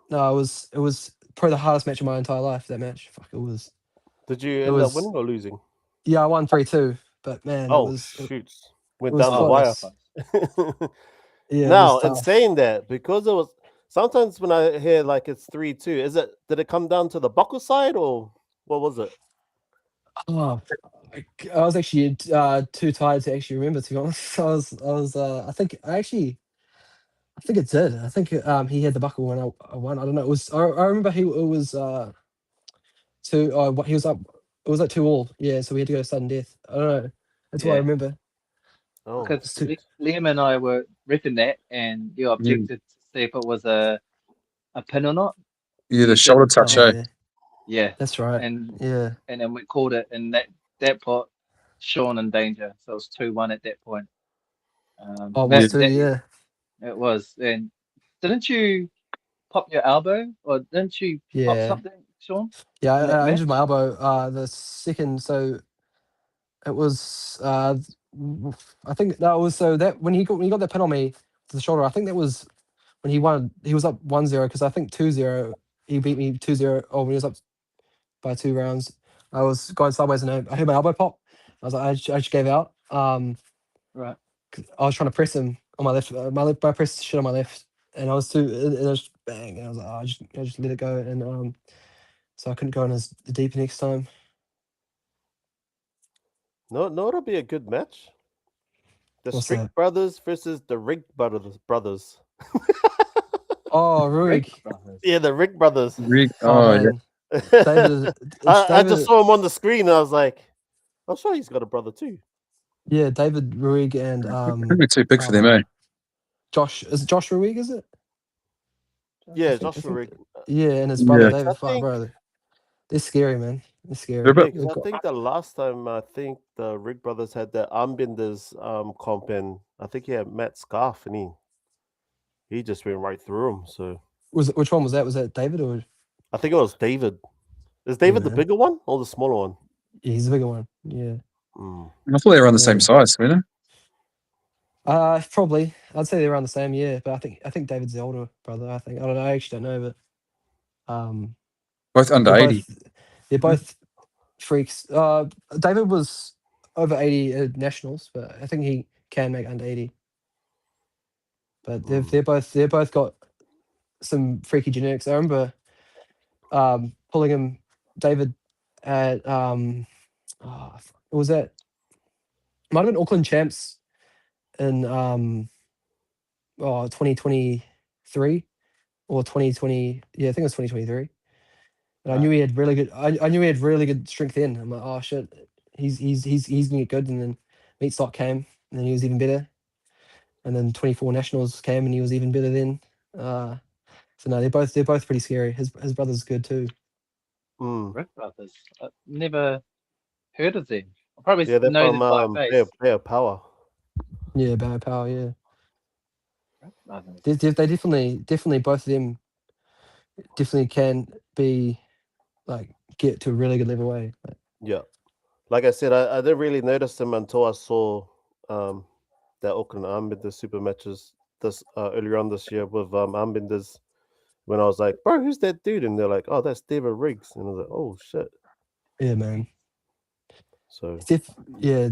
no, it was probably the hardest match of my entire life. That match, fuck, Did you it end up was winning or losing? yeah, I won 3-2. But man, Oh, it shoots. Went was down the Oh, that's wire. close. close. Yeah, it was Now, in tough. saying that, because it was sometimes when I hear like it's 3-2, did it come down to the buckle side or what was it? Oh, I was actually too tired to actually remember. To be honest, I was. I think it did. I think he had the buckle when I won. I don't know. It was. I remember it was two. He was up. It was like 2-2. Yeah, so we had to go sudden death. I don't know. That's what I Yeah. remember. Oh, Because It's too. Liam and I were ripping that, and you Mm. objected to see if it was a pin or not. Yeah, You the said shoulder it was. touch, Oh eh? yeah, Yeah, that's right. and Yeah. then we called it, and that put Sean in danger. So it was 2-1 at that point. Oh, it Yeah. was That too. that Yeah. it was. And didn't you pop your elbow, or didn't you pop Yeah. something, Sean, Yeah. in that I injured my match? elbow. The second. So it was. I think that was so that when he got that pin on me to the shoulder. I think that was when he won. He was up 1-0 because I think 2-0. He beat me 2-0. Oh, when he was up by 2 rounds. I was going sideways and I heard my elbow pop. I was like, I just gave out. Right. 'Cause I was trying to press him on my left. My press shit on my left, and I was too. And I just bang. And I was like, I just let it go, and so I couldn't go in as deep next time. no, it'll be a good match. The What's Strick that? brothers versus the Rick brothers. Oh, Rick Ruig. Brothers. Yeah, the Rick brothers. Oh Oh, yeah. man, David. It's I just David. saw him on the screen and I was like, I'm sure he's got a brother too. Yeah, David Ruig and I think we're too big for them, eh? Josh. Is it Josh Ruig? Is it? I Yeah, think. I Joshua think. Rick. Yeah, and his brother Yeah. I David. Fuck, think bro. They're scary, man. They're They're a scary. bit, yeah, because I think the last time I think the Rick brothers had the Armbinders comp and I think he had Matt Scarf and he just went right through him. So Which one was that? Was that David or? I think it was David. Is David the man. bigger one or the smaller one? Yeah, he's a bigger one. Yeah. Mm. I thought they were around the same Yeah. size, weren't Probably. I'd say they're around the same. Yeah, but I think David's the older brother. I think. I don't know. I actually don't know, but both under they're 80. both they're both freaks. David was over 80 at nationals, but I think he can make under 80. But they're both got some freaky genetics. I remember pulling him, David, at was that might have been Auckland champs in 2023 or 2020. Yeah, I think it was 2023. And I knew Right. he had really good. I knew he had really good strength in. I'm like, oh shit, he's gonna get good. And then meat stock came, and then he was even better. And then 24 nationals came, and he was even better then. So no, they're both pretty scary. His brother's good too. Mm. Rip Brothers. I've never heard of them. I probably Yeah, they're know from them by face. Player Power. Yeah, bad power. Yeah, Rip Brothers. they definitely both of them definitely can be like get to a really good level. Like, Yeah. Like I said, I didn't really notice him until I saw that Auckland Armbinder super matches this earlier on this year with Armbinders when I was like, bro, who's that dude? And they're like, oh, that's David Riggs. And I was like, oh shit. yeah, man. So Yeah,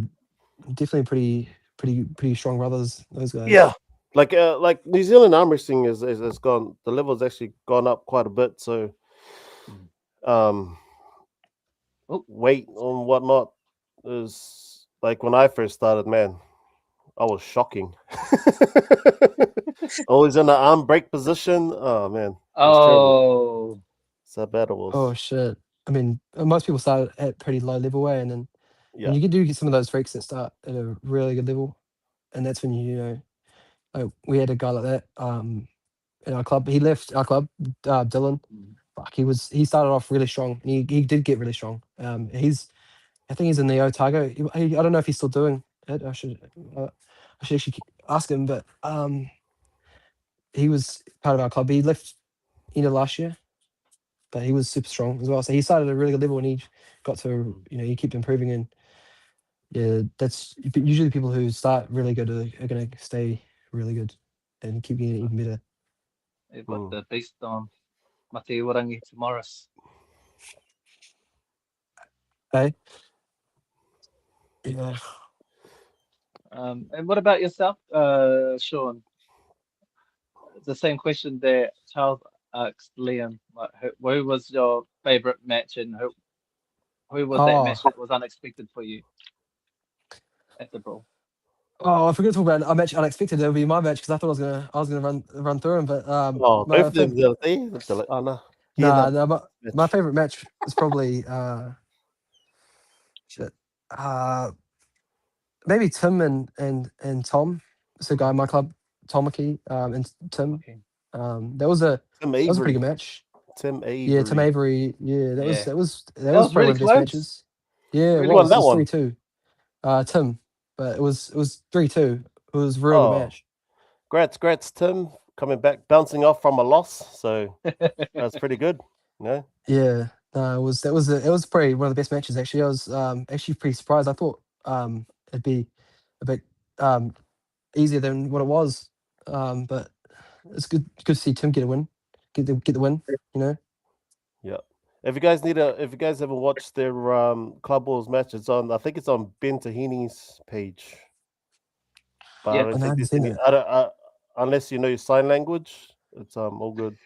definitely pretty strong brothers. Those guys. yeah. Like New Zealand arm wrestling is gone, the level's actually gone up quite a bit. So Oh, weight and whatnot is like when I first started, man, I was shocking. Always in the arm break position. Oh man, it was terrible. oh, That's how bad it was. Oh shit. I mean, most people start at pretty low level way, and then Yeah. and you do get some of those freaks that start at a really good level, and that's when you know, like we had a guy like that in our club. He left our club, Dylan. Fuck, he started off really strong, and he did get really strong. I think he's in the Otago. I don't know if he's still doing it. I should actually ask him, but he was part of our club. He left last year, but he was super strong as well. So he started at a really good level, and he got to he kept improving. And yeah, that's usually people who start really good are going to stay really good and keep getting even better. they've got the beast on Mate Warangi Morris. Hey, yeah. And what about yourself, Sean? The same question that Charles asked Liam. Like, who was your favorite match, and who was that Oh, match that was unexpected for you at the Brawl? I forgot to talk about a match unexpected. It would be my match because I was gonna run through them, but Oh, both my of them favorite. the other day. They're like, oh no. No, my favorite match is probably shit. Uh, maybe Tim and Tom. It's a guy in my club, Tomaki, and Tim. Okay. Tim That was a pretty Avery. good match. Tim Yeah, Tim Avery. Avery. Yeah, Yeah, that that was was probably one really of the best close. matches. Yeah, Really Who won it that was close. one? 3-2. Tim, but it was 3-2. It was a real good Oh, match. Grats, Tim. Coming back, bouncing off from a loss. So that's pretty good. No? Yeah, no, it was probably one of the best matches actually. I was actually pretty surprised. I thought it'd be a bit easier than what it was. But it's good to see Tim get a win, get the win. You know. Yeah. If you guys haven't watched their Club Wars match, it's on. I think it's on Ben Tahini's page. But I Yeah. don't And I think haven't there's seen any. it. Unless you know your sign language, it's all good.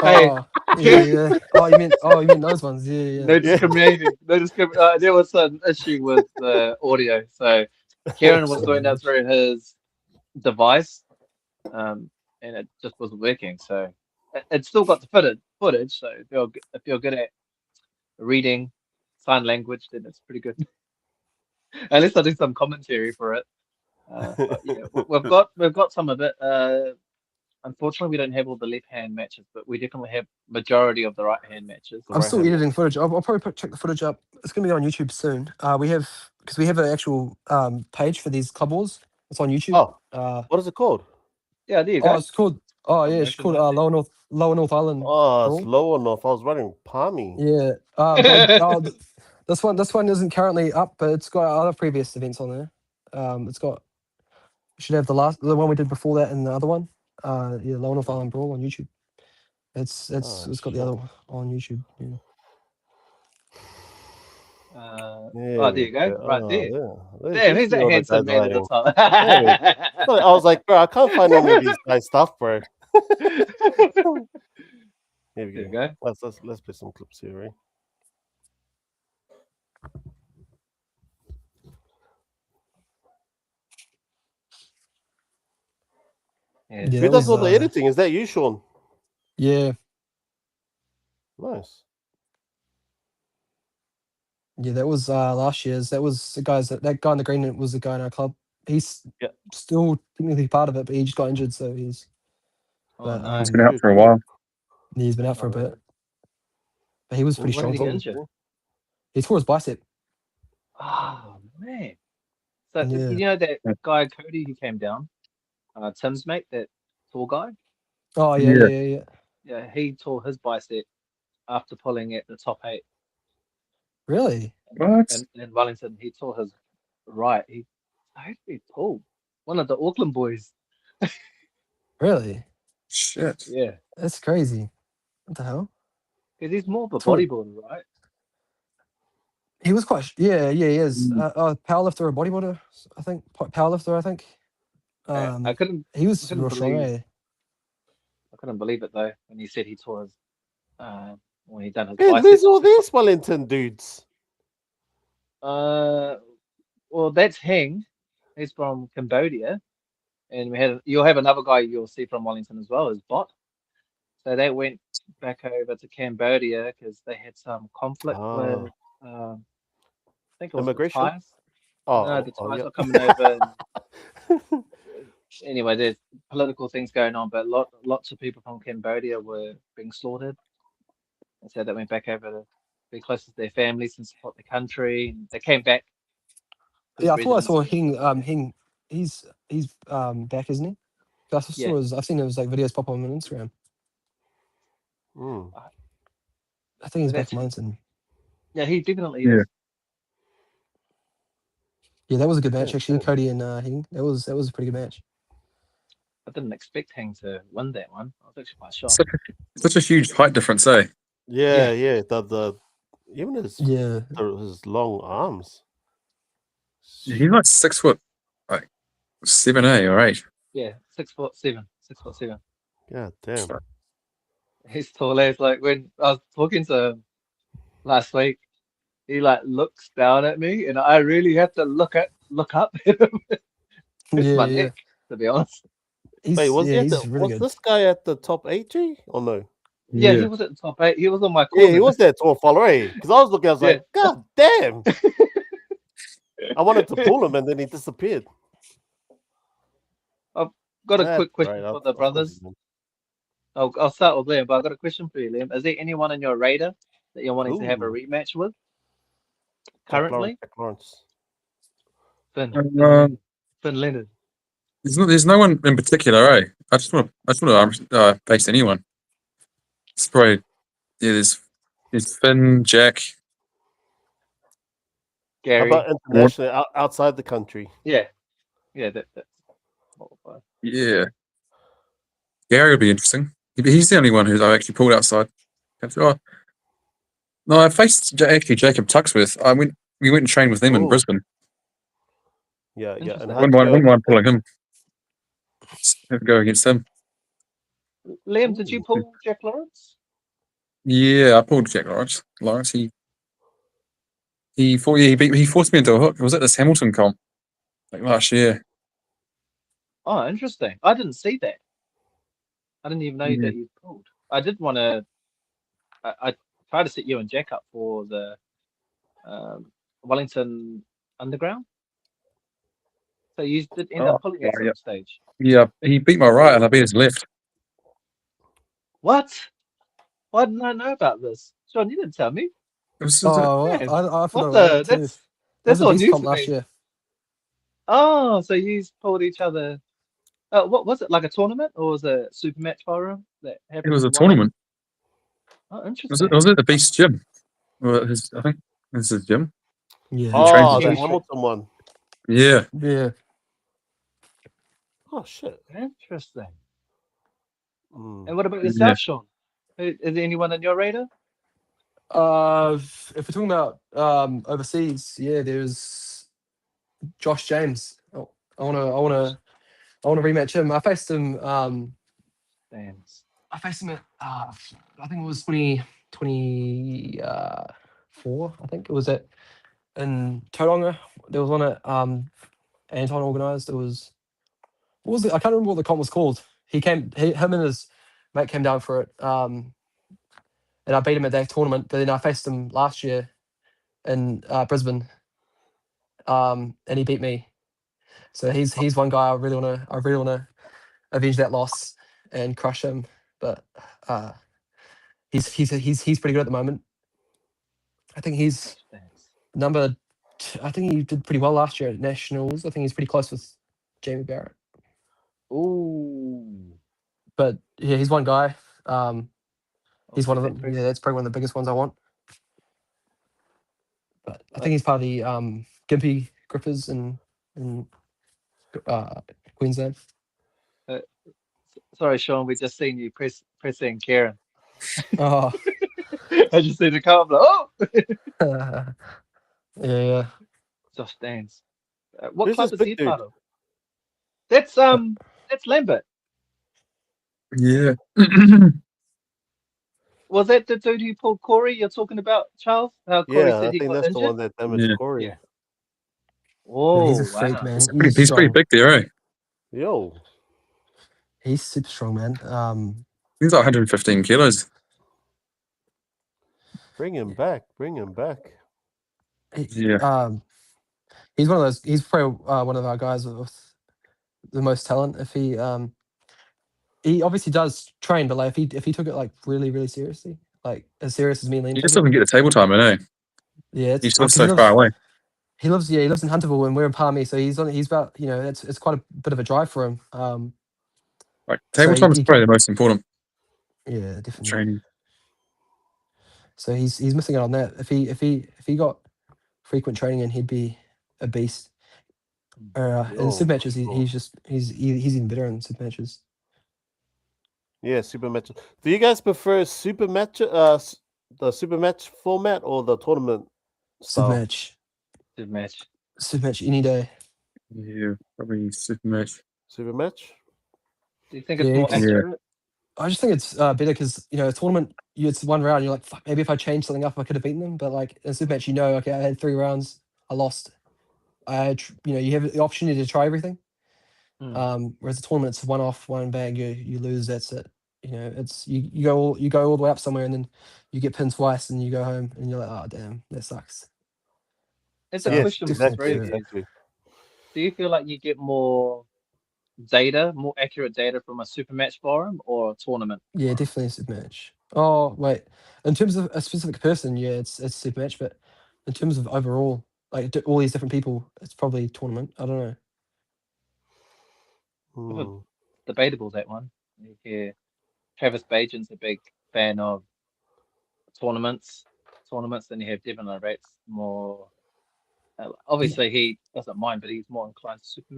Hey, Oh yeah. Oh you mean those ones? Yeah, yeah. no Yeah. discriminating. No discriminating. There was an issue with the audio, so Kieran was doing that through his device, and it just wasn't working. So it still got the footage. So if you're good at reading sign language, then it's pretty good. At least I do some commentary for it. But yeah, we've got some of it. Unfortunately, we don't have all the left hand matches, but we definitely have majority of the right hand matches. The I'm right still hand editing match. footage. I'll probably check the footage up. It's gonna be on YouTube soon. We have because we have an actual page for these club wars. It's on YouTube. Oh, what is it called? Yeah, there you go. It's called Oh yeah, it's called Lower North Island. Oh, it's Brawl. low enough. I was running Palmy. Yeah. This one isn't currently up, but it's got other previous events on there. It's got we should have the one we did before that and the other one. Yeah, Lower North Island Brawl on YouTube. It's got the other one on YouTube. Yeah. Oh, Yeah, there you go. Right there. There's Damn, who's the that other handsome guys man at the hiding. top? I was like, bro, I can't find any of these guys' stuff, bro. Here we There you go. go. Let's play some clips here, right? Yeah. Yeah, Who that does was all the editing? Is that you, Sean? yeah. Nice. Yeah, that was last year's. That was the guys that guy in the green was the guy in our club. He's Yeah. still technically part of it, but he just got injured, so he's Oh, but no. He's been out for a while. he's been out for a bit. But he was pretty What strong did he get too. injured? He tore his bicep. Oh, man. So, Yeah. you know that guy, Cody, who came down? Tim's mate, that tall guy? Oh Yeah. yeah. Yeah, he tore his bicep after pulling at the top 8. Really? What? And in Wellington, he tore his right. He pulled. One of the Auckland boys. Really? Shit. Yeah. That's crazy. What the hell? Because he's more of a Tore- bodybuilder, right? He was quite. Yeah, he is. Mm. Powerlifter or bodybuilder? I think powerlifter. I think. I couldn't He was couldn't real strong. believe Eh? I couldn't believe it though when he said he tore his when he done his Man, bicep. where's all these Wellington dudes? Well, that's Heng. He's from Cambodia, and you'll have another guy you'll see from Wellington as well, is Bot. So they went back over to Cambodia because they had some conflict with, I think it was the Immigration? Thais. No, the Thais yeah. are coming over. Anyway, there's political things going on, but lots of people from Cambodia were being slaughtered, and so they went back over to be closer to their families and support the country. And they came back. Yeah, I thought I saw residency. Hing. He's back, isn't he? I saw Yeah. I've seen his like videos pop on Instagram. Mm. I think he's back That's- in Wellington. Yeah, he definitely Yeah. is. Yeah, that was a good match Yeah, actually. yeah. Cody and Hing. That was a pretty good match. I didn't expect Hang to win that one. I was actually quite shocked. Such a huge height difference, eh? Yeah. Yeah. The even his long arms. He's like 6'7", like 7'8" or 8". Yeah, 6'7". 6'7". God damn. He's tall as like when I was talking to him last week, he like looks down at me and I really have to look up at him. It's my Yeah. neck, to be honest. Wait, was he's really was good. this guy at the top 80 or no? Yeah, he was at the top 8. He was on my Yeah, corner. he was there tall follower, eh? Because I was looking, I was like, God damn. I wanted to pull him and then he disappeared. Got a That's quick question right, for the brothers. I'll start with Liam, but I've got a question for you, Liam. Is there anyone in your radar that you're wanting to have a Ooh. rematch with Jack currently? Lawrence. Finn Leonard. There's no one in particular, eh? I just want to face anyone. It's probably there's Finn, Jack. Gary. How about internationally, outside the country? Yeah, that's multiplied. Yeah. Gary would be interesting. He's the only one who's I've actually pulled outside. No, I faced Jacob Tuxworth. We went and trained with them in Ooh. Brisbane. Yeah. And Interesting. how'd you Wouldn't go? mind pulling him. Have to go against him. Liam, did you pull Jack Lawrence? Yeah, I pulled Jack Lawrence. He forced me into a hook. It was at this Hamilton comp like last year. Oh, interesting. I didn't see that. I didn't even know Yeah. that you pulled. I did want to. I tried to set you and Jack up for the Wellington Underground. So you did end up pulling at some stage. Yeah, he beat my right and I beat his left. What? Why didn't I know about this? Sean, you didn't tell me. It was Man, I what forgot about the? that too. That's a all beast new comp to last me. year. Oh, so you pulled each other. What was it, like a tournament or was it a super match forum that It happened was a in Wellington? tournament. Oh, Was it? interesting. Was it the Beast Gym? Well, I think it's his gym. Yeah, He trains Oh, with the it. Hamilton one. Yeah. yeah. Oh shit. Interesting. Mm. And what about Yeah. yourself, Sean? Is there anyone on your radar? If we're talking about overseas, yeah, there's Josh James. Oh, I wanna rematch him. I faced him. Thanks. I faced him at I think it was 2024. I think it was at in Tauranga. There was one at Anton organised. It was what was it? I can't remember what the comp was called. Him and his mate came down for it. And I beat him at that tournament. But then I faced him last year in Brisbane. And he beat me. So he's one guy I really wanna avenge that loss and crush him. But uh, he's pretty good at the moment. I think he's Thanks. number. I think he did pretty well last year at nationals. I think he's pretty close with Jamie Barrett. Ooh. But yeah, he's one guy. I'll He's one keep of that them. press. Yeah, that's probably one of the biggest ones I want. But I think But he's part of the Gympie Grippers in uh, Queensland. uh, sorry, Sean, we just seen you pressing Karen. Oh, I just seen the car. I'm like, oh, yeah, yeah. Josh Dance. What Who's this club is big he dude? part of? That's Lambert. Yeah. Was that the dude who pulled Corey? You're talking about Charles? How Corey Yeah, said I he think got that's the injured? one that damaged Yeah. Corey. Yeah. Yeah, he's Oh a freak, wow. man. He's He's pretty strong. big there, eh? Yo, He's super strong, man. He's like 115 kilos. bring him back. Bring him back. He, Yeah. he's one of those. He's probably one of our guys with the most talent. If he obviously does train, but like if he took it like really seriously, like as serious as me and Liam He took just it, doesn't get the table time, eh? yeah, He it's just lives because so far away. he lives in Hunterville and we're in Palmy, so he's about it's quite a bit of a drive for him. Like So table time is he probably the most important yeah, definitely. training. So he's missing out on that. If he got frequent training in, he'd be a beast. In Yo, super for matches, sure. he's even better in super matches. Yeah, super match. Do you guys prefer super match, the super match format or the tournament Super style? match, Good match. super match any day. Yeah, probably super match. Super match. Do you think it's Yeah, more 'cause Yeah. accurate? I just think it's better because a tournament, it's one round. You're like, fuck, maybe if I changed something up, I could have beaten them. But like in a super match, okay, I had 3 rounds, I lost. I had, you have the opportunity to try everything. Hmm. Whereas a tournament, it's one off, one bag, you lose, that's it. It's you go all the way up somewhere, and then you get pinned twice, and you go home, and you're like, oh damn, that sucks. It's a So I Yes, question for the definitely three exactly, of prefer it. you. exactly. Do you feel like you get more data, more accurate data from a super match forum or a tournament Yeah, forum? definitely a super match. Oh wait, in terms of a specific person, yeah, it's super match. But in terms of overall, like all these different people, it's probably tournament. I don't know. Well, Hmm. debatable that one. You hear Travis Bajan's a big fan of tournaments, then you have Devin Rates more. Ye- Obviously, he doesn't mind, but he's more inclined to super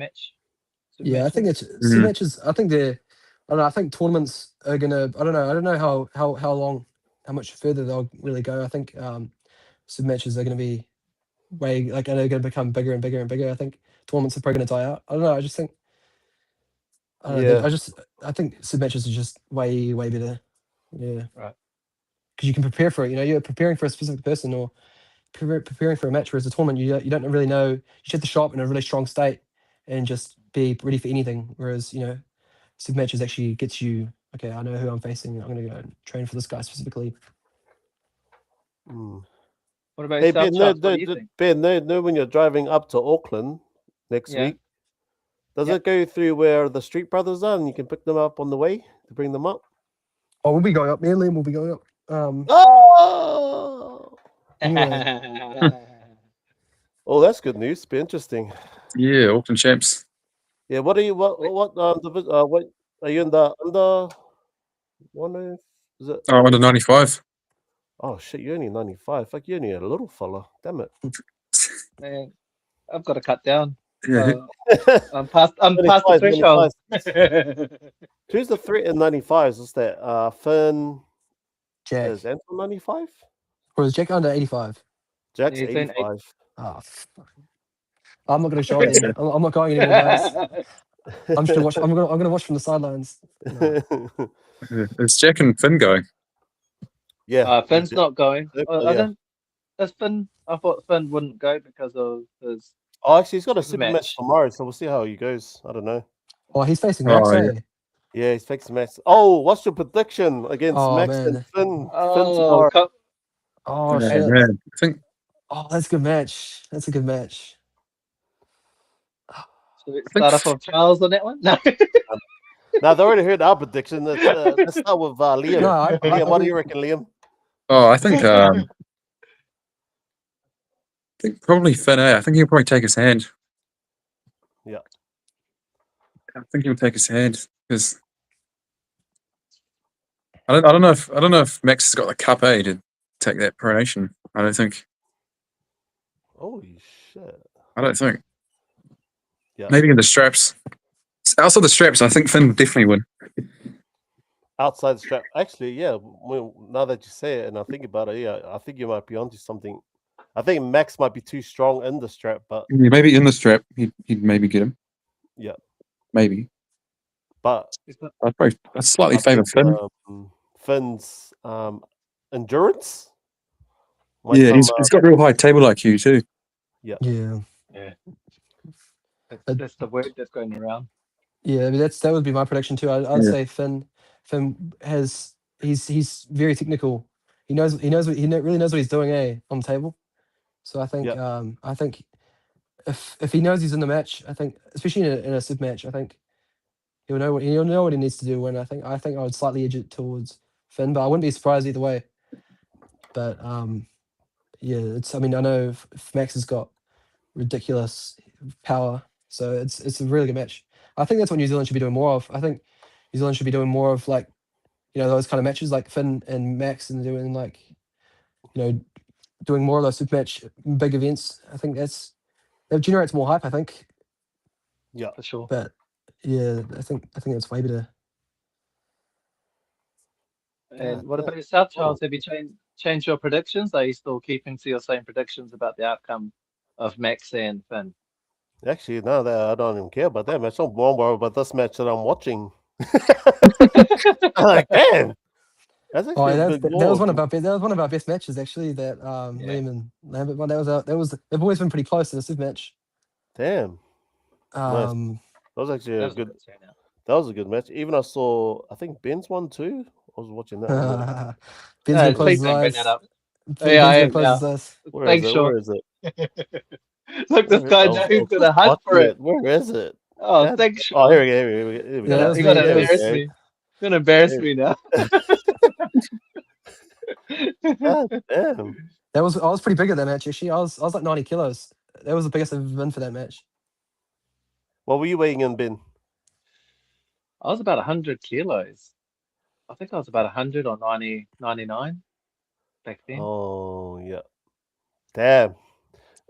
Yeah, I think matches. it's super Mm. matches. I think they're. I don't know. I think tournaments are gonna. I don't know. I don't know how long, how much further they'll really go. I think super matches are gonna be way like, and they're gonna become bigger and bigger and bigger. I think tournaments are probably gonna die out. I don't know. I just think. I don't know. Yeah. I think super matches are just way better. Yeah, Right. because you can prepare for it. You're preparing for a specific person or preparing for a match. Whereas a tournament, you don't really know. You just have to show up in a really strong state and just be ready for anything. Whereas super matches actually gets you. Okay, I know who I'm facing. I'm gonna go and train for this guy specifically. Hmm. What about Hey yourself, Ben, no, Charles? What no, do you think? Ben, no. When you're driving up to Auckland next Yeah. week, does Yep. it go through where the Street Brothers are, and you can pick them up on the way to bring them up? Oh, we'll be going up. Me and Liam will be going up. Oh, Yeah, oh, that's good news. Be interesting. Yeah, Auckland champs. Yeah. What are you? Wait, What are you in the under? One is it? Oh, under 95. Oh shit! You're only 95. Fuck, you're only a little fella. Damn it. man, I've got to cut down. Yeah. I'm past the 95, threshold. 95. Who's the threat in 95s? Is that Finn? Jack. Is Anton 95? Or is Jack under 85? Jack's He's in 85. Oh, I'm not going to show it then. I'm not going anymore, guys. I'm just gonna watch. I'm gonna watch from the sidelines. No. It's Jack and Finn going. Yeah. Finn's not going. I Yeah. don't. Does Finn? I thought Finn wouldn't go because of his Oh, actually, he's got a super super match match. tomorrow, so we'll see how he goes. I don't know. Oh, he's facing Max, Oh, yeah. eh? Yeah, he's fixing Max. Oh, what's your prediction against Oh Max and man. Finn? Finn Oh, tomorrow. Oh Yeah, shit. man. I think Oh, that's a good match. That's a good match. should we start off on Charles on that one? No. Now, they already heard our prediction. Let's start with Liam. No, Liam, what do you reckon, Liam? I think probably Finn. I think he'll probably take his hand. Yeah. I think he'll take his hand because I don't know if Max has got the cup A to take that pronation. I don't think. Holy shit. I don't think. Yeah. Maybe in the straps. Outside the straps, I think Finn definitely would. Outside the strap. Actually, yeah. Well, now that you say it and I think about it, yeah, I think you might be onto something. I think Max might be too strong in the strap, but Yeah, maybe in the strap, he'd maybe get him. yeah. Maybe. But I'd slightly I favour think Finn. Finn's endurance. might Yeah, come, he's got real high table IQ too. Yeah. Yeah. That's the word that's going around. Yeah, I mean, that would be my prediction too. I'd Yeah. say Finn has he's very technical. He knows really knows what he's doing, on the table. So Yeah. I think if he knows he's in the match, I think especially in a super match, I think he'll know what he needs to do. And I think I would slightly edge it towards Finn, but I wouldn't be surprised either way. But yeah, I mean I know if Max has got ridiculous power, so it's a really good match. I think that's what New Zealand should be doing more of. I think New Zealand should be doing more of like those kind of matches like Finn and Max and doing like doing more of those super match big events. I think that generates more hype. I think, Yeah. For sure. but yeah, I think that's way better. And what Yeah. about yourself, Oh. Charles? Have you changed your predictions? Are you still keeping to your same predictions about the outcome of Max and Finn? Actually, now that I don't even care about that match, I'm more worried about this match that I'm watching. I'm like, damn, that's Oh, actually a big that war. was one of our best matches actually. That Yeah. Liam and Lambert one. They've always been pretty close in a super match. Damn, nice. Um, That was actually That a was a good. good turnout. That was a good match. Even I saw, I think Ben's one too. I was watching that one. Ben's gonna close Please his don't bring that eyes. up. Yeah, I Ben's gonna am close now. his eyes. Where is Thanks, it? Sean. Where is it? Look, this guy I James was gonna just hunt for watching it. Where is it? Oh, God. thanks, Oh, here Sean. we go. Here we Yeah, go. that was You me. gotta That embarrass was me. You're gonna embarrass Here. me now. God damn. I was pretty big at that match actually. I was like 90 kilos. That was the biggest I've ever been for that match. What were you weighing in, Ben? I was about 100 kilos. I think I was about 100 or 90, 99 back then. Oh yeah. Damn.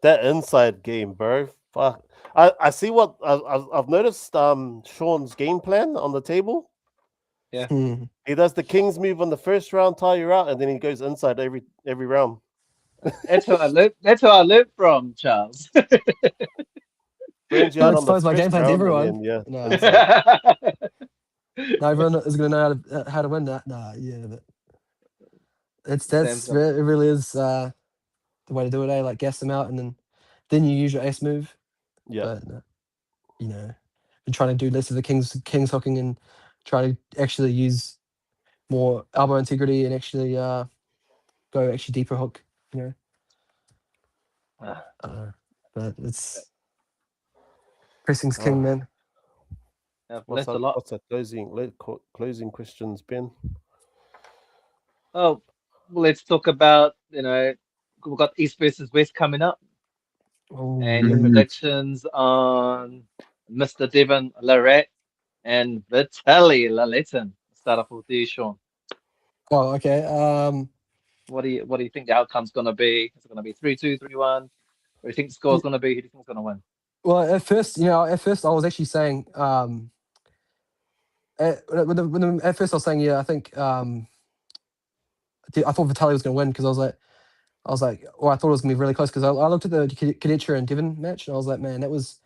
That inside game, bro. Fuck. I see what I've noticed. Sean's game plan on the table. Hmm. He does the king's move on the first round, tie you out, and then he goes inside every round. That's who I lived. That's who I lived from, Charles. Burns you Don't out on the expose my game first plan to round, and everyone. then yeah, No, inside. no, everyone is gonna know how to win that. Nah, yeah, but Sam's it got it. really is the way to do it. Like gas them out, and then you use your ace move. Yeah, But been trying to do less of the king's hooking and try to actually use more elbow integrity and actually go actually deeper hook. Ah, I don't know, but it's pressing's king, man. I've what's learnt a that? lot. What's that closing questions, Ben? Oh, well, let's talk about, we've got East versus West coming up and your Oh, Mm. predictions on Mr. Devon Larratt and Vitaly Laletin. Start off with you, Sean. Oh, okay. What do you think the outcome's gonna be? Is it gonna be 3-2, 3-1? What do you think the score's gonna be? Who do you think's gonna win? Well, at first, I was actually saying, at first I was saying, yeah, I think, I thought Vitaly was going to win because well, I thought it was going to be really close because I looked at the Kaditra and Devon match and I was like, man, it was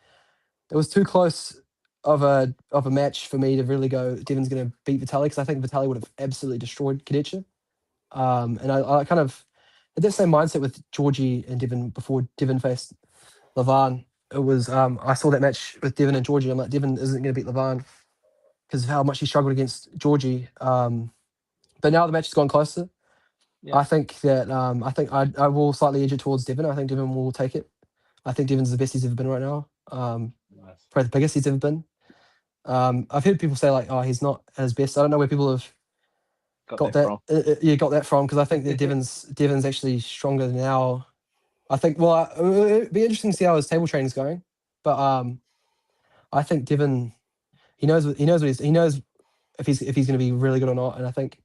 too close of a match for me to really go. Devon's going to beat Vitaly because I think Vitaly would have absolutely destroyed Kaditra. And I kind of had that same mindset with Georgie and Devon before Devon faced Lavan. It was I saw that match with Devon and Georgie. I'm like, Devon isn't going to beat Lavan because of how much he struggled against Georgie. But now the match has gone closer. Yeah. I think that I will slightly edge it towards Devon. I think Devon will take it. I think Devon's the best he's ever been right now. Nice. Probably the biggest he's ever been. I've heard people say like, oh, he's not at his best. I don't know where people have got that. From. Got that from because I think that Devon's actually stronger now. I think. Well, it'd be interesting to see how his table training's going. But I think Devon, he knows he knows if he's going to be really good or not. And I think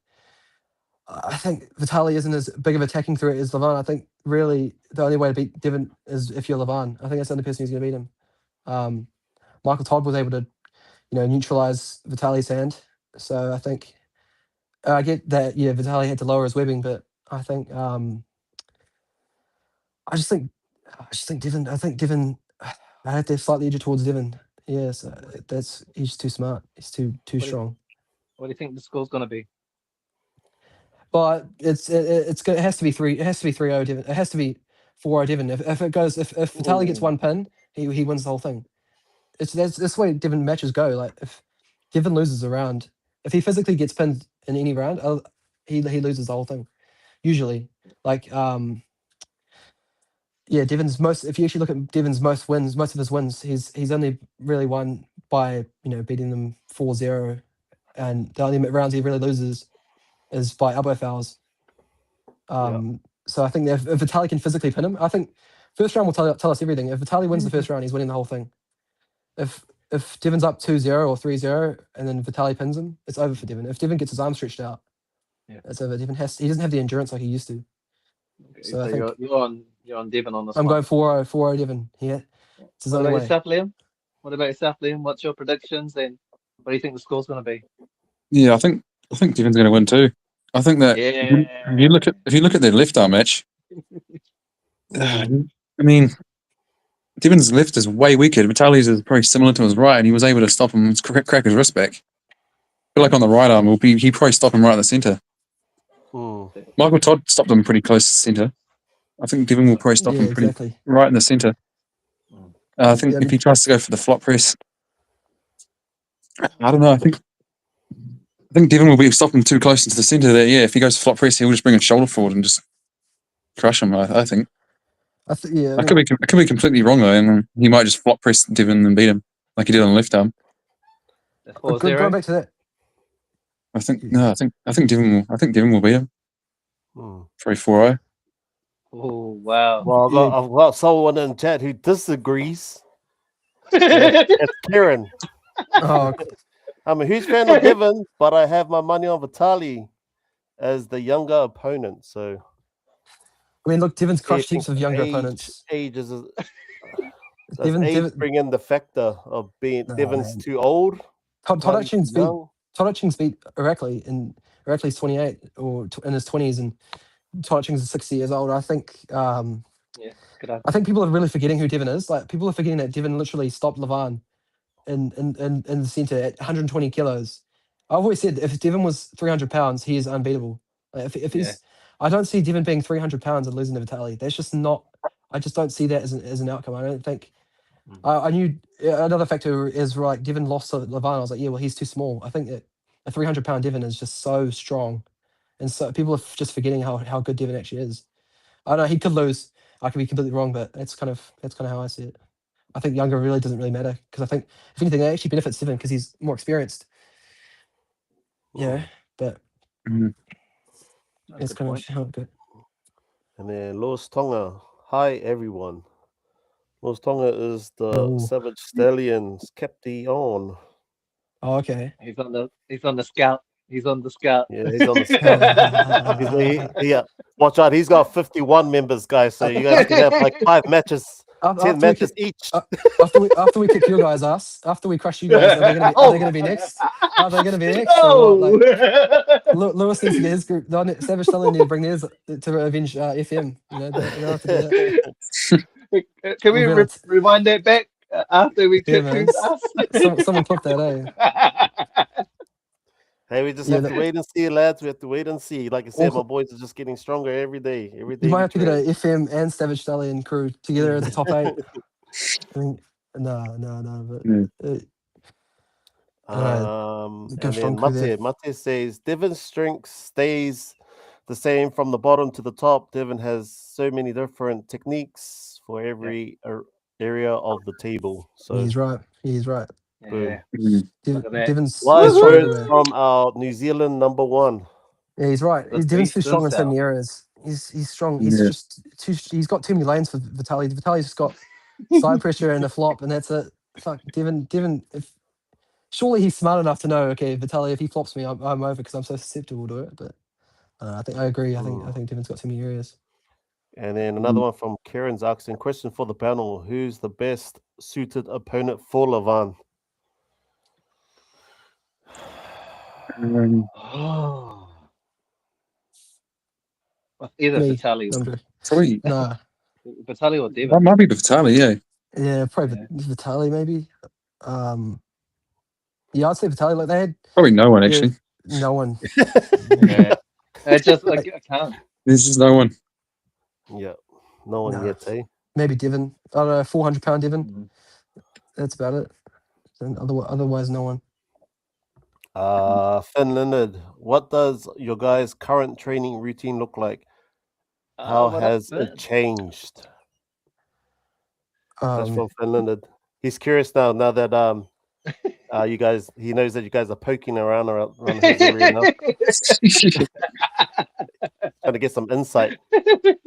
Vitaly isn't as big of a attacking threat as Lavan. I think really the only way to beat Devon is if you're Lavan. I think that's the only person who's going to beat him. Michael Todd was able to, neutralize Vitaly's hand. So I think I get that. Yeah, Vitaly had to lower his webbing, but I think I just think Devon. I think Devon. I had to slightly edge it towards Devon. Yes, he's too smart. He's too What do you, strong. what do you think the score's gonna be? But it has to be three. It has to be 3-0 Devon. It has to be 4-0 Devon. If it goes if Vitaly gets one pin, he wins the whole thing. That's the way Devon matches go. Like if Devon loses a round, if he physically gets pinned in any round, he loses the whole thing. Usually, like yeah, Devon's most. If you actually look at Devon's most wins, most of his wins, he's only really won by beating them 4-0, and the only rounds he really loses is by elbow fouls. So I think that if Vitaly can physically pin him, I think first round will tell us everything. If Vitaly wins the first round, he's winning the whole thing. If Devon's up 2-0 or 3-0 and then Vitaly pins him, it's over for Devon. If Devon gets his arm stretched out, it's over. Devon he doesn't have the endurance like he used to. Okay, So I think you're on Devon on this I'm one. going 4-0 Devon. Yeah, it's his What only about way. yourself, Liam? What's your predictions and what do you think the score's gonna be? Yeah, I think Devon's going to win too. I think that if you look at their left arm match, I mean, Devon's left is way weaker. Vitaly's is probably similar to his right, and he was able to stop him and crack his wrist back. I feel like on the right arm, he probably stopped him right in the center. Michael Todd stopped him pretty close to center. I think Devon will probably stop him pretty right in the center. I think if he tries to go for the flop press, I don't know. I think Devon will be stopping too close into the center there. Yeah, if he goes flop press, he'll just bring his shoulder forward and just crush him. I think. I could be completely wrong though, and he might just flop press Devon and beat him like he did on the left arm. Going back to that, I think Devon will beat him. Probably 4-0. Oh wow! Well, I've got someone in chat who disagrees. It's Karen. Oh, I'm a huge fan of Devon, but I have my money on Vitaly as the younger opponent. So, I mean, look, Devon's crushed heaps of younger opponents. Age bring in the factor of being Devon's too old. Todd Hutchings beat Irakli in Irakli's 28 or in his 20s, and Todd Hutchings is 60 years old. I think. I think people are really forgetting who Devon is. Like people are forgetting that Devon literally stopped Lavan in the center at 120 kilos. I've always said if Devon was 300 pounds, he is unbeatable. Like if he's, I don't see Devon being 300 pounds and losing to Vitaly. That's just not. I just don't see that as an outcome. I don't think. I knew another factor is like Devon lost to Lavan. I was like, yeah, well, he's too small. I think that a 300-pound Devon is just so strong, and so people are just forgetting how good Devon actually is. I don't know, he could lose. I could be completely wrong, but that's kind of how I see it. I think younger really doesn't really matter because I think if anything, it actually benefits Devon because he's more experienced. Yeah, but it's kind of how it goes. And then Lewis Tonga, hi everyone. North Tonga is the Oh. Savage Stallions, Capti on. Oh, okay. He's on the scout. He's on the scout. Yeah, he's on the. Yeah, watch out. He's got 51 members, guys. So you guys can have like 5 matches, 10 after we matches kick, each. after we kick your guys' ass, after we crush you guys, are they gonna be next? Are they gonna be next or what? No. Like Lewis needs to get his group. Savage Stallion need to bring theirs to avenge FM. You know they'll have to do that. Can We'll we be able to, rewind that back after we yeah, kick man. his ass? Someone clip that, Hey, we just Yeah, have to wait and see, lads. We have to wait and see. Like I said, my boys are just getting stronger every day. Every day you might we have to get train. a FM and Savage Stallion crew together as a top 8. I mean, no, Yeah. but got a And strong then crew there. Mate says Devon's strength stays the same from the bottom to the top. Devon has so many different techniques for every area of the table. So He's right. He's right. Yeah. Mm. Look at that. Devon's wise strong words everywhere. from our New Zealand number 1. Yeah, he's right. The Devon's too beast strong in so himself. many areas. He's strong. He's Yeah. just too. He's got too many lanes for Vitaly. Vitaly's just got side pressure and a flop, and that's it. Fuck Devon. If surely he's smart enough to know. Okay, Vitaly, if he flops me, I'm over because I'm so susceptible to it. But I think I agree. I think Devon's got too many areas. And then another one from Karen's asking question for the panel: who's the best suited opponent for Levan? Oh. Either Me, Vitaly, I'm good. Probably Nah, Vitaly or that Devon. might be Vitaly, yeah. yeah, probably Yeah. Vitaly maybe. Yeah, I'd say Vitaly. Like they had, Probably no one yeah, actually. no one. Yeah. I just I can't. There's just no one. Yeah, no one Nah. yet, eh? Maybe Devon. I don't know, 400-pound Devon. Mhm. That's about it. And otherwise, no one. Finn Leonard, what does your guys' current training routine look like? How What up, has it man? changed? That's Um, from Finn Leonard. He's curious now. Now that you guys, he knows that you guys are poking around his area now, trying to get some insight.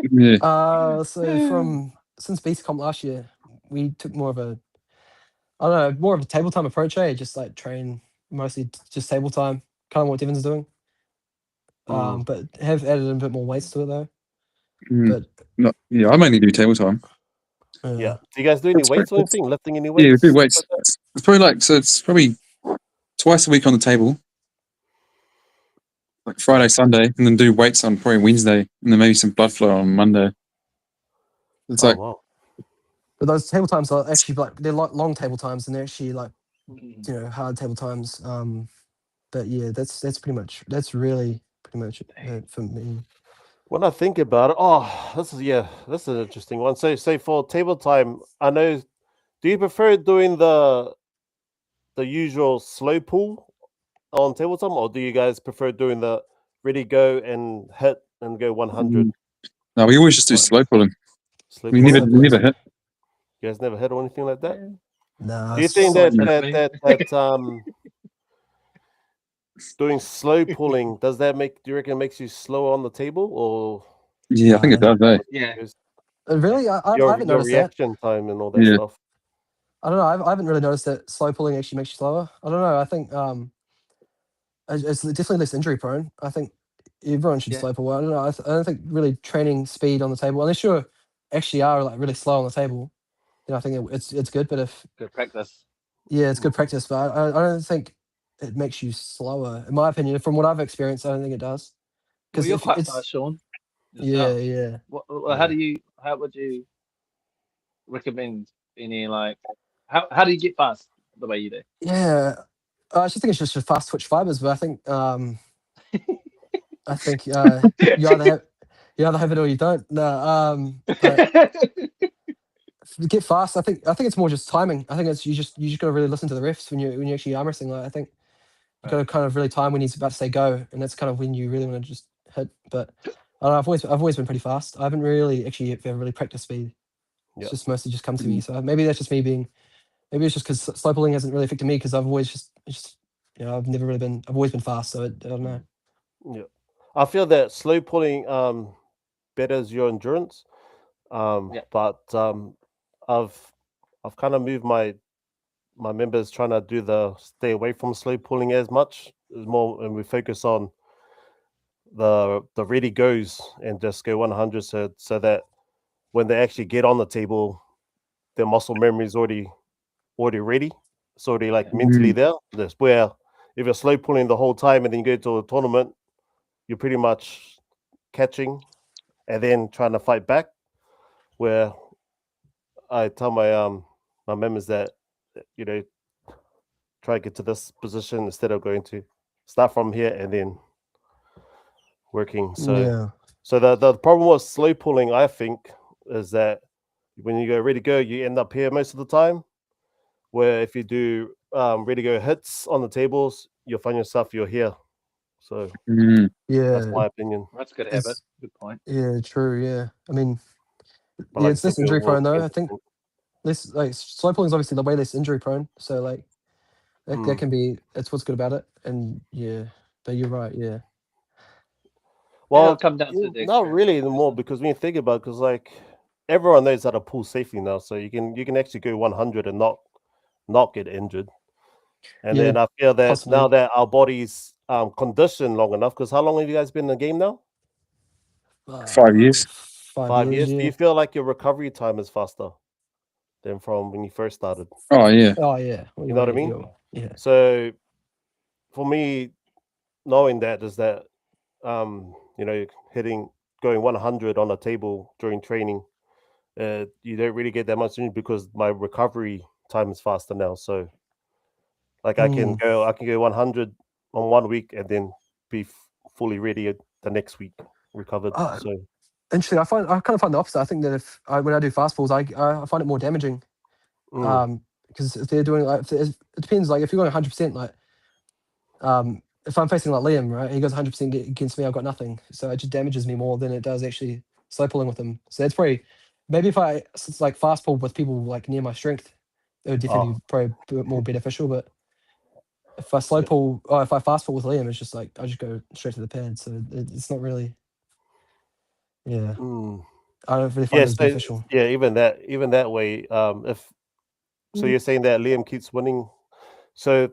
Yeah. so since Beast Comp last year, we took more of a, I don't know, more of a table time approach. Just like train mostly just table time, kind of what Devon's doing. But have added a bit more weights to it though. Mm. But No, yeah, I mainly do table time. Yeah. Do you guys do any weights or anything? Lifting any Yeah, weights? we do weights. It's probably it's probably twice a week on the table, like Friday, Sunday, and then do weights on probably Wednesday, and then maybe some blood flow on Monday. It's like Wow. But those table times are actually like they're like long table times, and they're actually like Mhm. hard table times. But yeah, that's really pretty much it for me. When I think about it, this is an interesting one. So, say for table time, I know. Do you prefer doing the usual slow pull on table time, or do you guys prefer doing the ready go and hit and go 100? no, we always just do What? slow pulling. Slow We pulling? never hit. You guys never hit or anything like that? Nah, Do you think Not that like this, doing slow pulling do you reckon it makes you slower on the table, or Yeah, I think it does. Eh? Yeah. really, I haven't your noticed that. reaction time and all that Yeah. stuff? I don't know. I haven't really noticed that slow pulling actually makes you slower. I don't know. I think it's definitely less injury prone. I think everyone should Yeah. slow pull. I don't know. I don't think really training speed on the table, unless you actually are like really slow on the table. I think it's good. But if Good practice. it's good practice, but I don't think it makes you slower. In my opinion, from what I've experienced, I don't think it does. Well, Because you're if quite it's fast, Sean. Yourself. yeah. How would you recommend any like how do you get fast the way you do? Yeah, I just think it's just a fast twitch fibers, but I think you either have it or you don't. No, but to get fast, I think it's more just timing. I think it's you just gotta really listen to the refs when you actually arm wrestling. Like, I think you gotta kind of really time when he's about to say go, and that's kind of when you really want to just hit. But I don't know, I've always been pretty fast. I haven't really actually ever really practiced speed. It's Yeah. just mostly just come to me. So maybe that's just me being. Maybe it's just because slow pulling hasn't really affected me because I've always just I've always been fast. So I don't know. Yeah. I feel that slow pulling betters your endurance. Yeah. But I've kind of moved my members trying to do the stay away from slow pulling as much. Is more, and we focus on the ready goes and just go 100, so that when they actually get on the table, their muscle memory is already ready. It's already like mentally there. That's where if you're slow pulling the whole time and then you go to a tournament, you're pretty much catching and then trying to fight back. Where I tell my members that try to get to this position instead of going to start from here and then working. Yeah. So the problem with slow pulling, I think, is that when you go ready to go, you end up here most of the time. Where if you do ready to go hits on the tables, you'll find yourself you're here. So Mm. that's Yeah. my opinion. That's a good habit. It's Good point. yeah, true. Yeah. I mean, But yeah, like I it's said, less injury we'll prone though. change I it. think less like slow pulling is obviously the way less injury prone. So like that can be that's what's good about it. And yeah, but you're right. Yeah. And it'll Well, come down to the not experience really of the anymore person. because when you think about it, because like everyone knows how to pull safely now, so you can actually go 100 and not get injured. And Yeah. then I feel that now Possibly. that our bodies conditioned long enough, because how long have you guys been in the game now? 5 years. 5 years. Do you Yeah. feel like your recovery time is faster than from when you first started? Oh yeah. Oh yeah. Well, You know what I mean? yeah. So for me, knowing that is that hitting going 100 on a table during training, you don't really get that much injury because my recovery time is faster now. So like Mm. I can go 100 on 1 week and then be fully ready the next week recovered. So Interesting. I kind of find the opposite. I think that when I do fast falls, I find it more damaging. mm, Because if they're doing like it depends. Like if you're going 100%, like if I'm facing like Liam, right, he goes 100% against me, I've got nothing. So it just damages me more than it does actually slow pulling with him. So that's probably maybe if it's like fast pull with people like near my strength, it would definitely oh, be probably a bit more beneficial. But if I slow so, pull, or if I fast pull with Liam, it's just like I just go straight to the pad. So it's not really, yeah. mm. I don't really find Yeah, it as so beneficial. yeah, even that way, if so you're saying that Liam keeps winning. So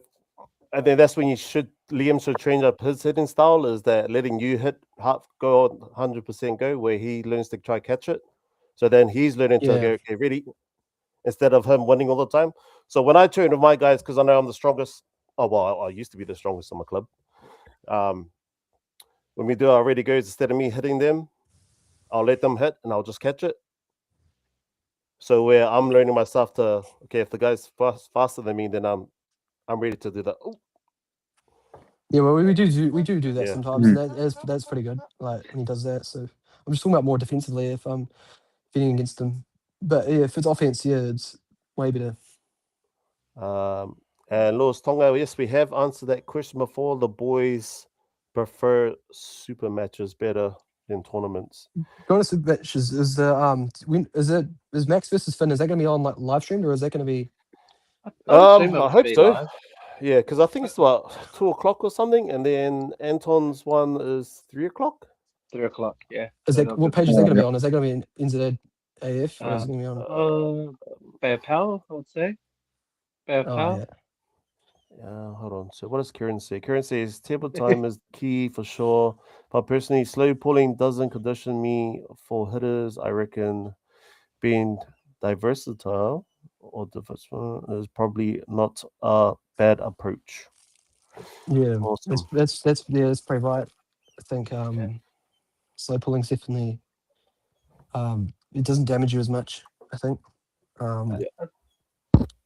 I think that's when Liam should change up his hitting style, is that letting you hit half go on 100% go where he learns to try catch it. So then he's learning to go, Yeah. okay, ready, instead of him winning all the time. So when I turn to my guys, because I know I'm the strongest, oh well, I used to be the strongest in my club. Um, when we do our ready goes, instead of me hitting them, I'll let them hit and I'll just catch it. So where I'm learning myself to, okay, if the guy's faster than me, then I'm ready to do that. Oh, Yeah, well, we do that yeah. sometimes, and that's pretty good. Like when he does that. So I'm just talking about more defensively if I'm fitting against him. But yeah, if it's offense, yeah, it's way better. And Lewis Tonga, yes, we have answered that question before. The boys prefer super matches better than tournaments. Honest match is the is Max versus Finn? Is that going to be on like live streamed or is that going to be? I'd assume it I would hope be so. live. Yeah, because I think it's about 2 o'clock or something, and then Anton's one is 3 o'clock. 3 o'clock. Yeah. Is So that that'll what be page is that Oh going to yeah. be on? Is that going to be in NZ AF or is uh, it going to be on? uh, Bear Power, I would say. Bear Oh Power. yeah, Hold on. So what does Kieran say? Kieran says table time is key for sure, but personally, slow pulling doesn't condition me for hitters. I reckon being diversitile or diverse is probably not a bad approach. yeah. Awesome. That's probably right. I think Yeah. slow pulling's definitely it doesn't damage you as much. I think I, Yeah.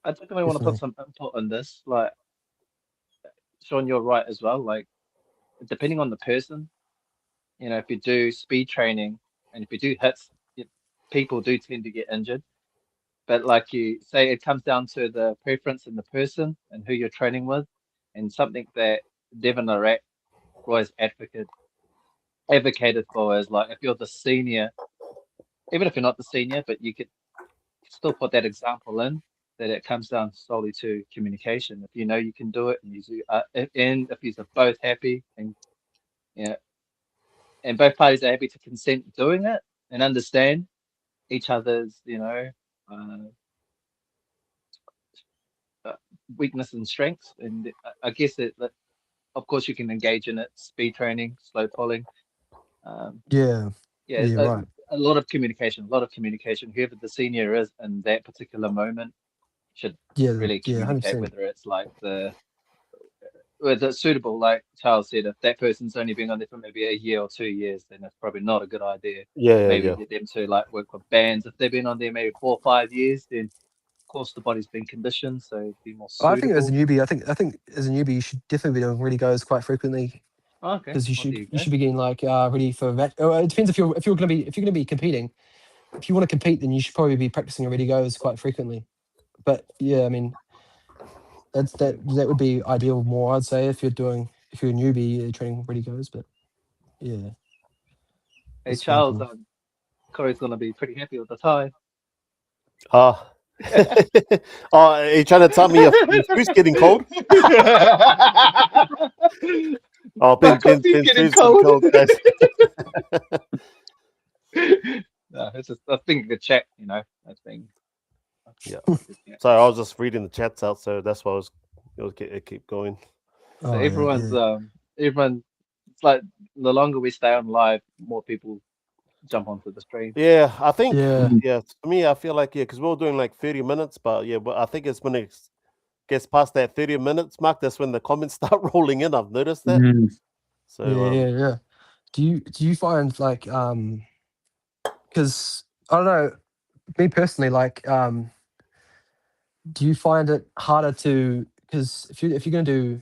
I definitely want to put definitely. some input on this. Like, Sean, you're right as well. Like, depending on the person, if you do speed training and if you do hits, people do tend to get injured. But like you say, it comes down to the preference in the person and who you're training with, and something that Devin Larac always advocated for is like if you're the senior, even if you're not the senior, but you could still put that example in. That it comes down solely to communication. If you know you can do it, and if you're both happy, and you know, and both parties are happy to consent doing it and understand each other's, uh, uh, weakness and strengths, and I guess that of course you can engage in it, speed training, slow polling. Um, Yeah. yeah, Yeah. Right. a lot of communication, a lot of communication. Whoever the senior is in that particular moment should Yeah. really Yeah. communicate 100%. whether it's like whether it's suitable. Like Charles said, if that person's only been on there for maybe a year or 2 years, then it's probably not a good idea. Yeah, Maybe yeah, get them to like work with bands. If they've been on there maybe 4 or 5 years, then of course the body's been conditioned, so it'd be more I think as a suitable. newbie, I think as a newbie, you should definitely be doing ready goes quite frequently Oh, okay, because you well there should you you go. should be getting like ready for that. Oh, it depends if you're gonna be competing. If you want to compete, then you should probably be practicing already goes quite frequently. But yeah, I mean that would be ideal more. I'd say if you're a newbie, training already goes. But yeah, Hey that's my Charles, opinion. Corey's gonna be pretty happy with the tie. Ah. Oh, are you trying to tell me your food's getting cold? Oh, My coffee's Ben's getting food's getting cold. cold, guys. No, it's just I think a good chat, That's been Yeah. a good chat. Sorry, I was just reading the chats out, so that's why it keep going. So Oh yeah, yeah, everyone. It's like the longer we stay on live, more people jump onto the stream. Yeah, I think yeah. yeah. For me, I feel like because we were doing like 30 minutes, but yeah, but I think it's when it gets past that 30 minutes mark, that's when the comments start rolling in. I've noticed that. Mm. Yeah, So yeah, yeah. Do you find like because I don't know, me personally, like do you find it harder to because if you're gonna do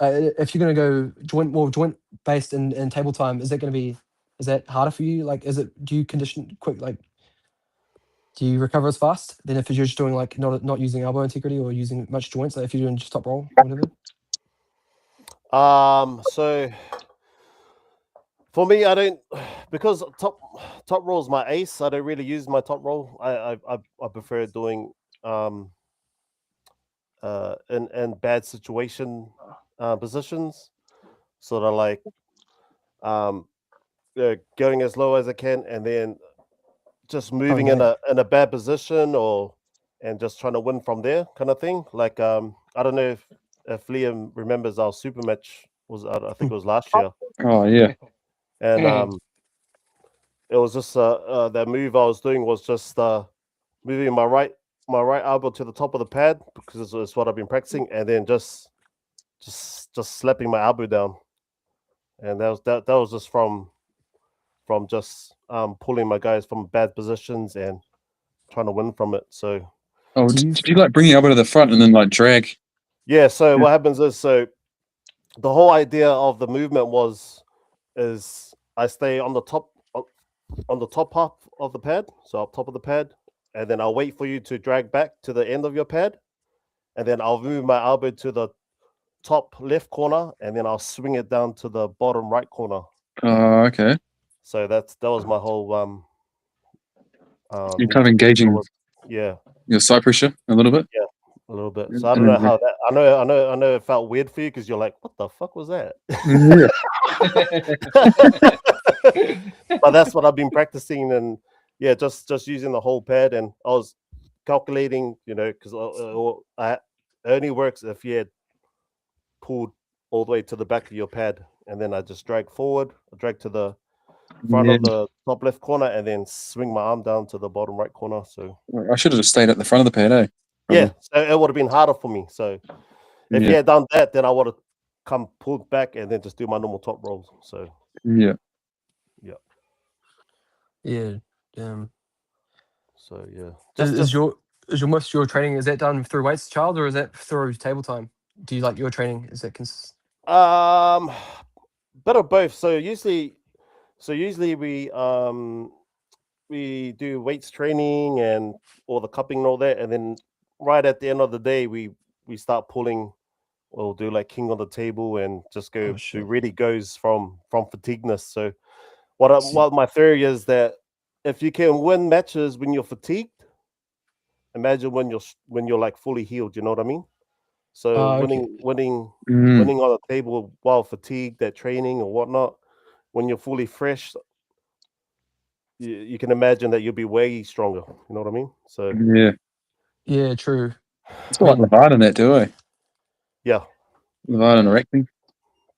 if you're gonna go joint based in table time, is that harder for you? Like, do you condition quick? Like, do you recover as fast than if you're just doing like not using elbow integrity or using much joints? Like if you're doing just top roll or whatever. so for me, I don't because top roll is my ace. I don't really use my top roll. I prefer doing um in bad situation positions, sort of like um going as low as I can, and then just Oh moving yeah. in a bad position or and just trying to win from there, kind of thing. Like I don't know if Liam remembers our super match was I think it was last year, Oh yeah. and it was just that move I was doing was just moving my right elbow to the top of the pad because it's what I've been practicing, and then just slapping my elbow down, and that was just from just pulling my guys from bad positions and trying to win from it. So Oh, Do you? did you like bring your elbow to the front and then like drag? yeah, so Yeah. what happens is the whole idea of the movement is I stay on the top half of the pad, so up top of the pad, and then I'll wait for you to drag back to the end of your pad, and then I'll move my elbow to the top left corner, and then I'll swing it down to the bottom right corner. Oh, okay. So that was my whole You're kind of movement. engaging Yeah, your side pressure a little bit. yeah, a little bit. And So I don't know then, how that. I know. It felt weird for you because you're like, "What the fuck was that?" yeah. But that's what I've been practicing, and yeah, just using the whole pad, and I was calculating, because it only works if you had pulled all the way to the back of your pad, and then I just drag forward, drag to the front Yeah. of the top left corner, and then swing my arm down to the bottom right corner. So I should have just stayed at the front of the pad, eh? yeah, Probably. so it would have been harder for me. So if you Yeah. had done that, then I would have come pulled back and then just do my normal top rolls. So Yeah. yeah, Yeah. so yeah, Is, is just your is your most of your training is that done through weights, child, or is that through table time? Do you like your training? Is that um, bit of both. So usually we do weights training and all the cupping and all that, and then right at the end of the day we start pulling. We'll do like king on the table and just oh go do shit? really goes from fatigueness. So See, what my theory is that if you can win matches when you're fatigued, imagine when you're like fully healed. You know what I mean? So okay. winning on the table while fatigued at training or whatnot, when you're fully fresh, you can imagine that you'll be way stronger. You know what I mean? So Yeah. Yeah, true. It's got like Levard in that too, eh? yeah, Levard and Yeah. erecting.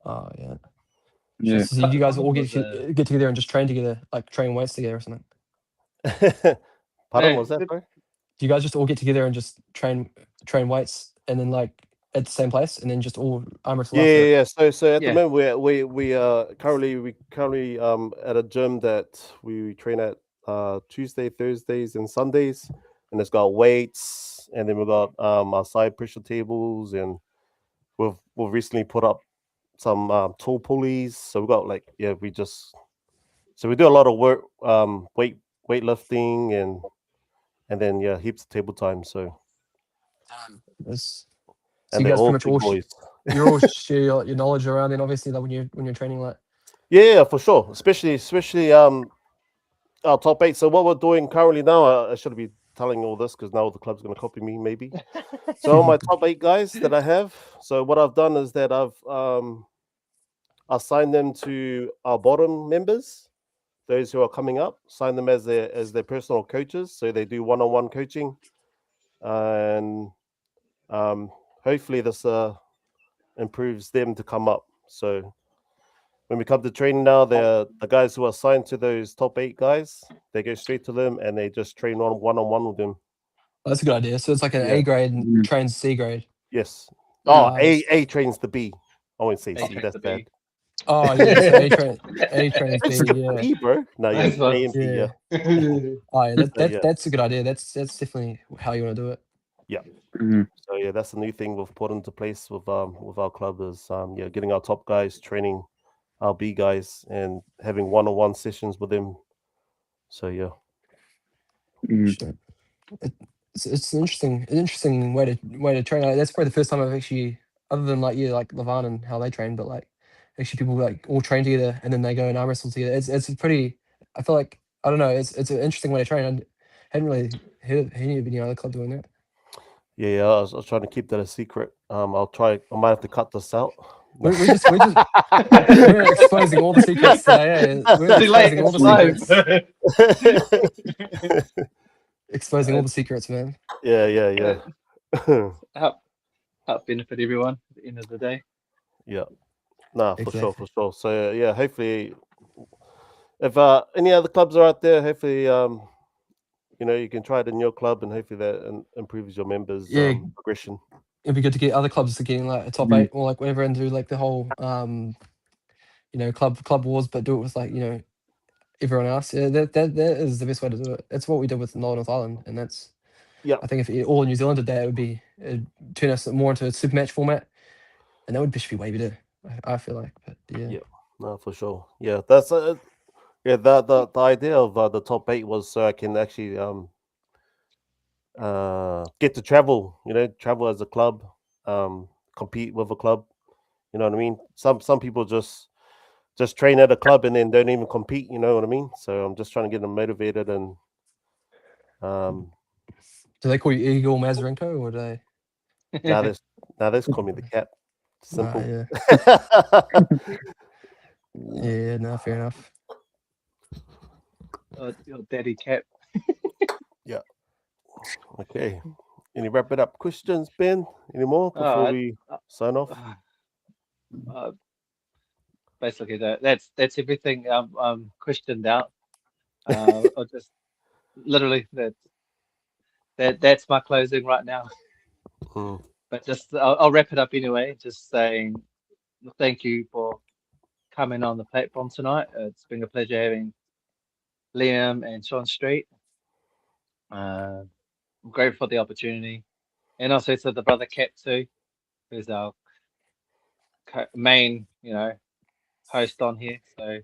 Oh yeah. Yeah. So you guys all Was a get together and just train together, like train weights together or something? pardon, no, was that? Sorry? Do you guys just all get together and just train weights and then like at the same place and then just all arm wrestle Yeah, after yeah, it? yeah. So at the yeah. moment we currently at a gym that we train at Tuesday, Thursdays, and Sundays, and it's got weights, and then we got our side pressure tables, and we've recently put up some tall pulleys. So we got like we do a lot of work, weightlifting, and then heaps of table time. So It's, so and you they're guys all pretty much big all boys. you're all share your knowledge around then obviously like when you're training like Yeah, for sure. Especially our top eight. So what we're doing currently now, I should be telling all this because now the club's going to copy me, maybe. So all my top eight guys that I have. So what I've done is that I've assigned them to our bottom members, those who are coming up. Sign them as their personal coaches, so they do one-on-one coaching, and um, hopefully this improves them to come up. So when we come to training now, the guys who are assigned to those top eight guys, they go straight to them and they just train one-on-one with them. that's a good idea. So it's like an Yeah. A grade Mm. trains C grade. Yes. Mm. Oh, Nice. A trains the B. I won't say A C. trains That's the bad. B. Oh yeah, so A trains It's B, yeah. B, bro. No, yeah, Nice one. A and B. Yeah, Yeah. Oh yeah, yeah, that's a good idea. That's definitely how you want to do it. yeah. Mhm. So yeah, that's a new thing we've put into place with our club is getting our top guys training our B guys and having one-on-one sessions with them. So yeah, Mhm. Shit. It, it's an interesting way to train. Like, that's probably the first time I've actually, other than like like Levan and how they train, but like actually people like all train together and then they go and arm wrestle together. It's a pretty. I feel like I don't know. It's an interesting way to train. I hadn't really heard of any other club doing that. yeah. I was trying to keep that a secret. I'll try. I might have to cut this out. No. We're exposing all the secrets today. Eh? We're Too late. exposing all It's the live. secrets. Exposing all the secrets, man. Yeah, yeah. help benefit everyone at the end of the day. Yeah. Nah, for sure, Exactly. for sure. So yeah, hopefully, if any other clubs are out there, hopefully, you can try it in your club, and hopefully that improves your members' Yeah, progression. it'd be good to get other clubs to getting like a top Mhm. eight or like whatever and do like the whole club wars, but do it with like everyone else. Yeah, that is the best way to do it. That's what we did with North Island, and that's Yeah, I think if all New Zealand did that, it'd turn us more into a super match format, and that would just be way better. I feel like, but yeah, yeah, no, for sure. Yeah, that's the idea of the top eight was so I can actually get to travel. Travel as a club, compete with a club. You know what I mean? Some people just train at a club and then don't even compete. You know what I mean? So I'm just trying to get them motivated and um. do they call you Igor Mazarenko or do they? Now this now this call me the cat. Simple. Yeah, yeah, no, fair enough. Your daddy cap. Yeah. Okay. Any wrap it up questions, Ben? Any more before Oh, we sign off? uh, basically that's everything. I'm questioned out. Or just literally that's my closing right now. Mm, But just I'll wrap it up anyway. Just saying thank you for coming on the platform tonight. It's been a pleasure having Liam and Sean Street. I'm grateful for the opportunity, and also to the brother Cap too, who's our main, host on here. So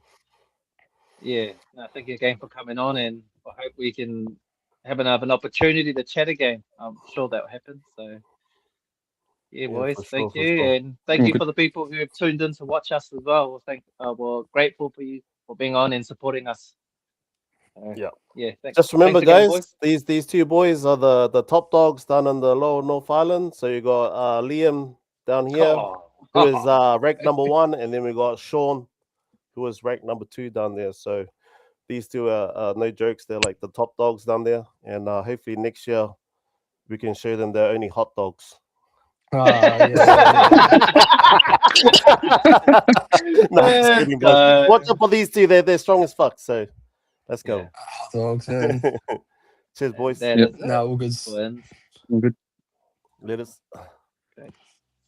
yeah, no, thank you again for coming on, and I hope we can have an opportunity to chat again. I'm sure that will happen. So yeah, yeah, boys, for sure, thank for you, sure. and thank All you good. for the people who have tuned in to watch us as well. We're grateful for you for being on and supporting us. Yeah. Yeah, Just remember, thanks again, guys, boys. these two boys are the top dogs down in the lower North Island. So you got Liam down here, Oh, who is ranked number one, and then we got Sean, who is ranked number two down there. So these two are no jokes. They're like the top dogs down there, and hopefully next year we can show them they're only hot dogs. No, just kidding, boys. Watch out for these two. They're strong as fuck. So let's go. Yeah. Dogs, man. Cheers, boys. That Yep. is No, all good. twins. All good. Let us.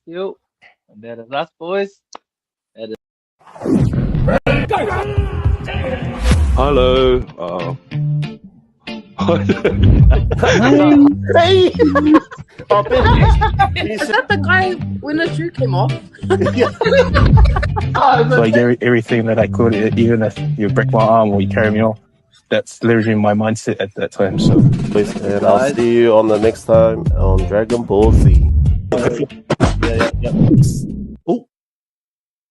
You. And that is us, boys. That is Hello. Hey! Oh, Ben, Is that the guy when the shoe came off? So I gave everything that I could, even if you break my arm or you carry me off. That's literally my mindset at that time. So Please, and I'll see you on the next time on Dragon Ball Z. Yeah.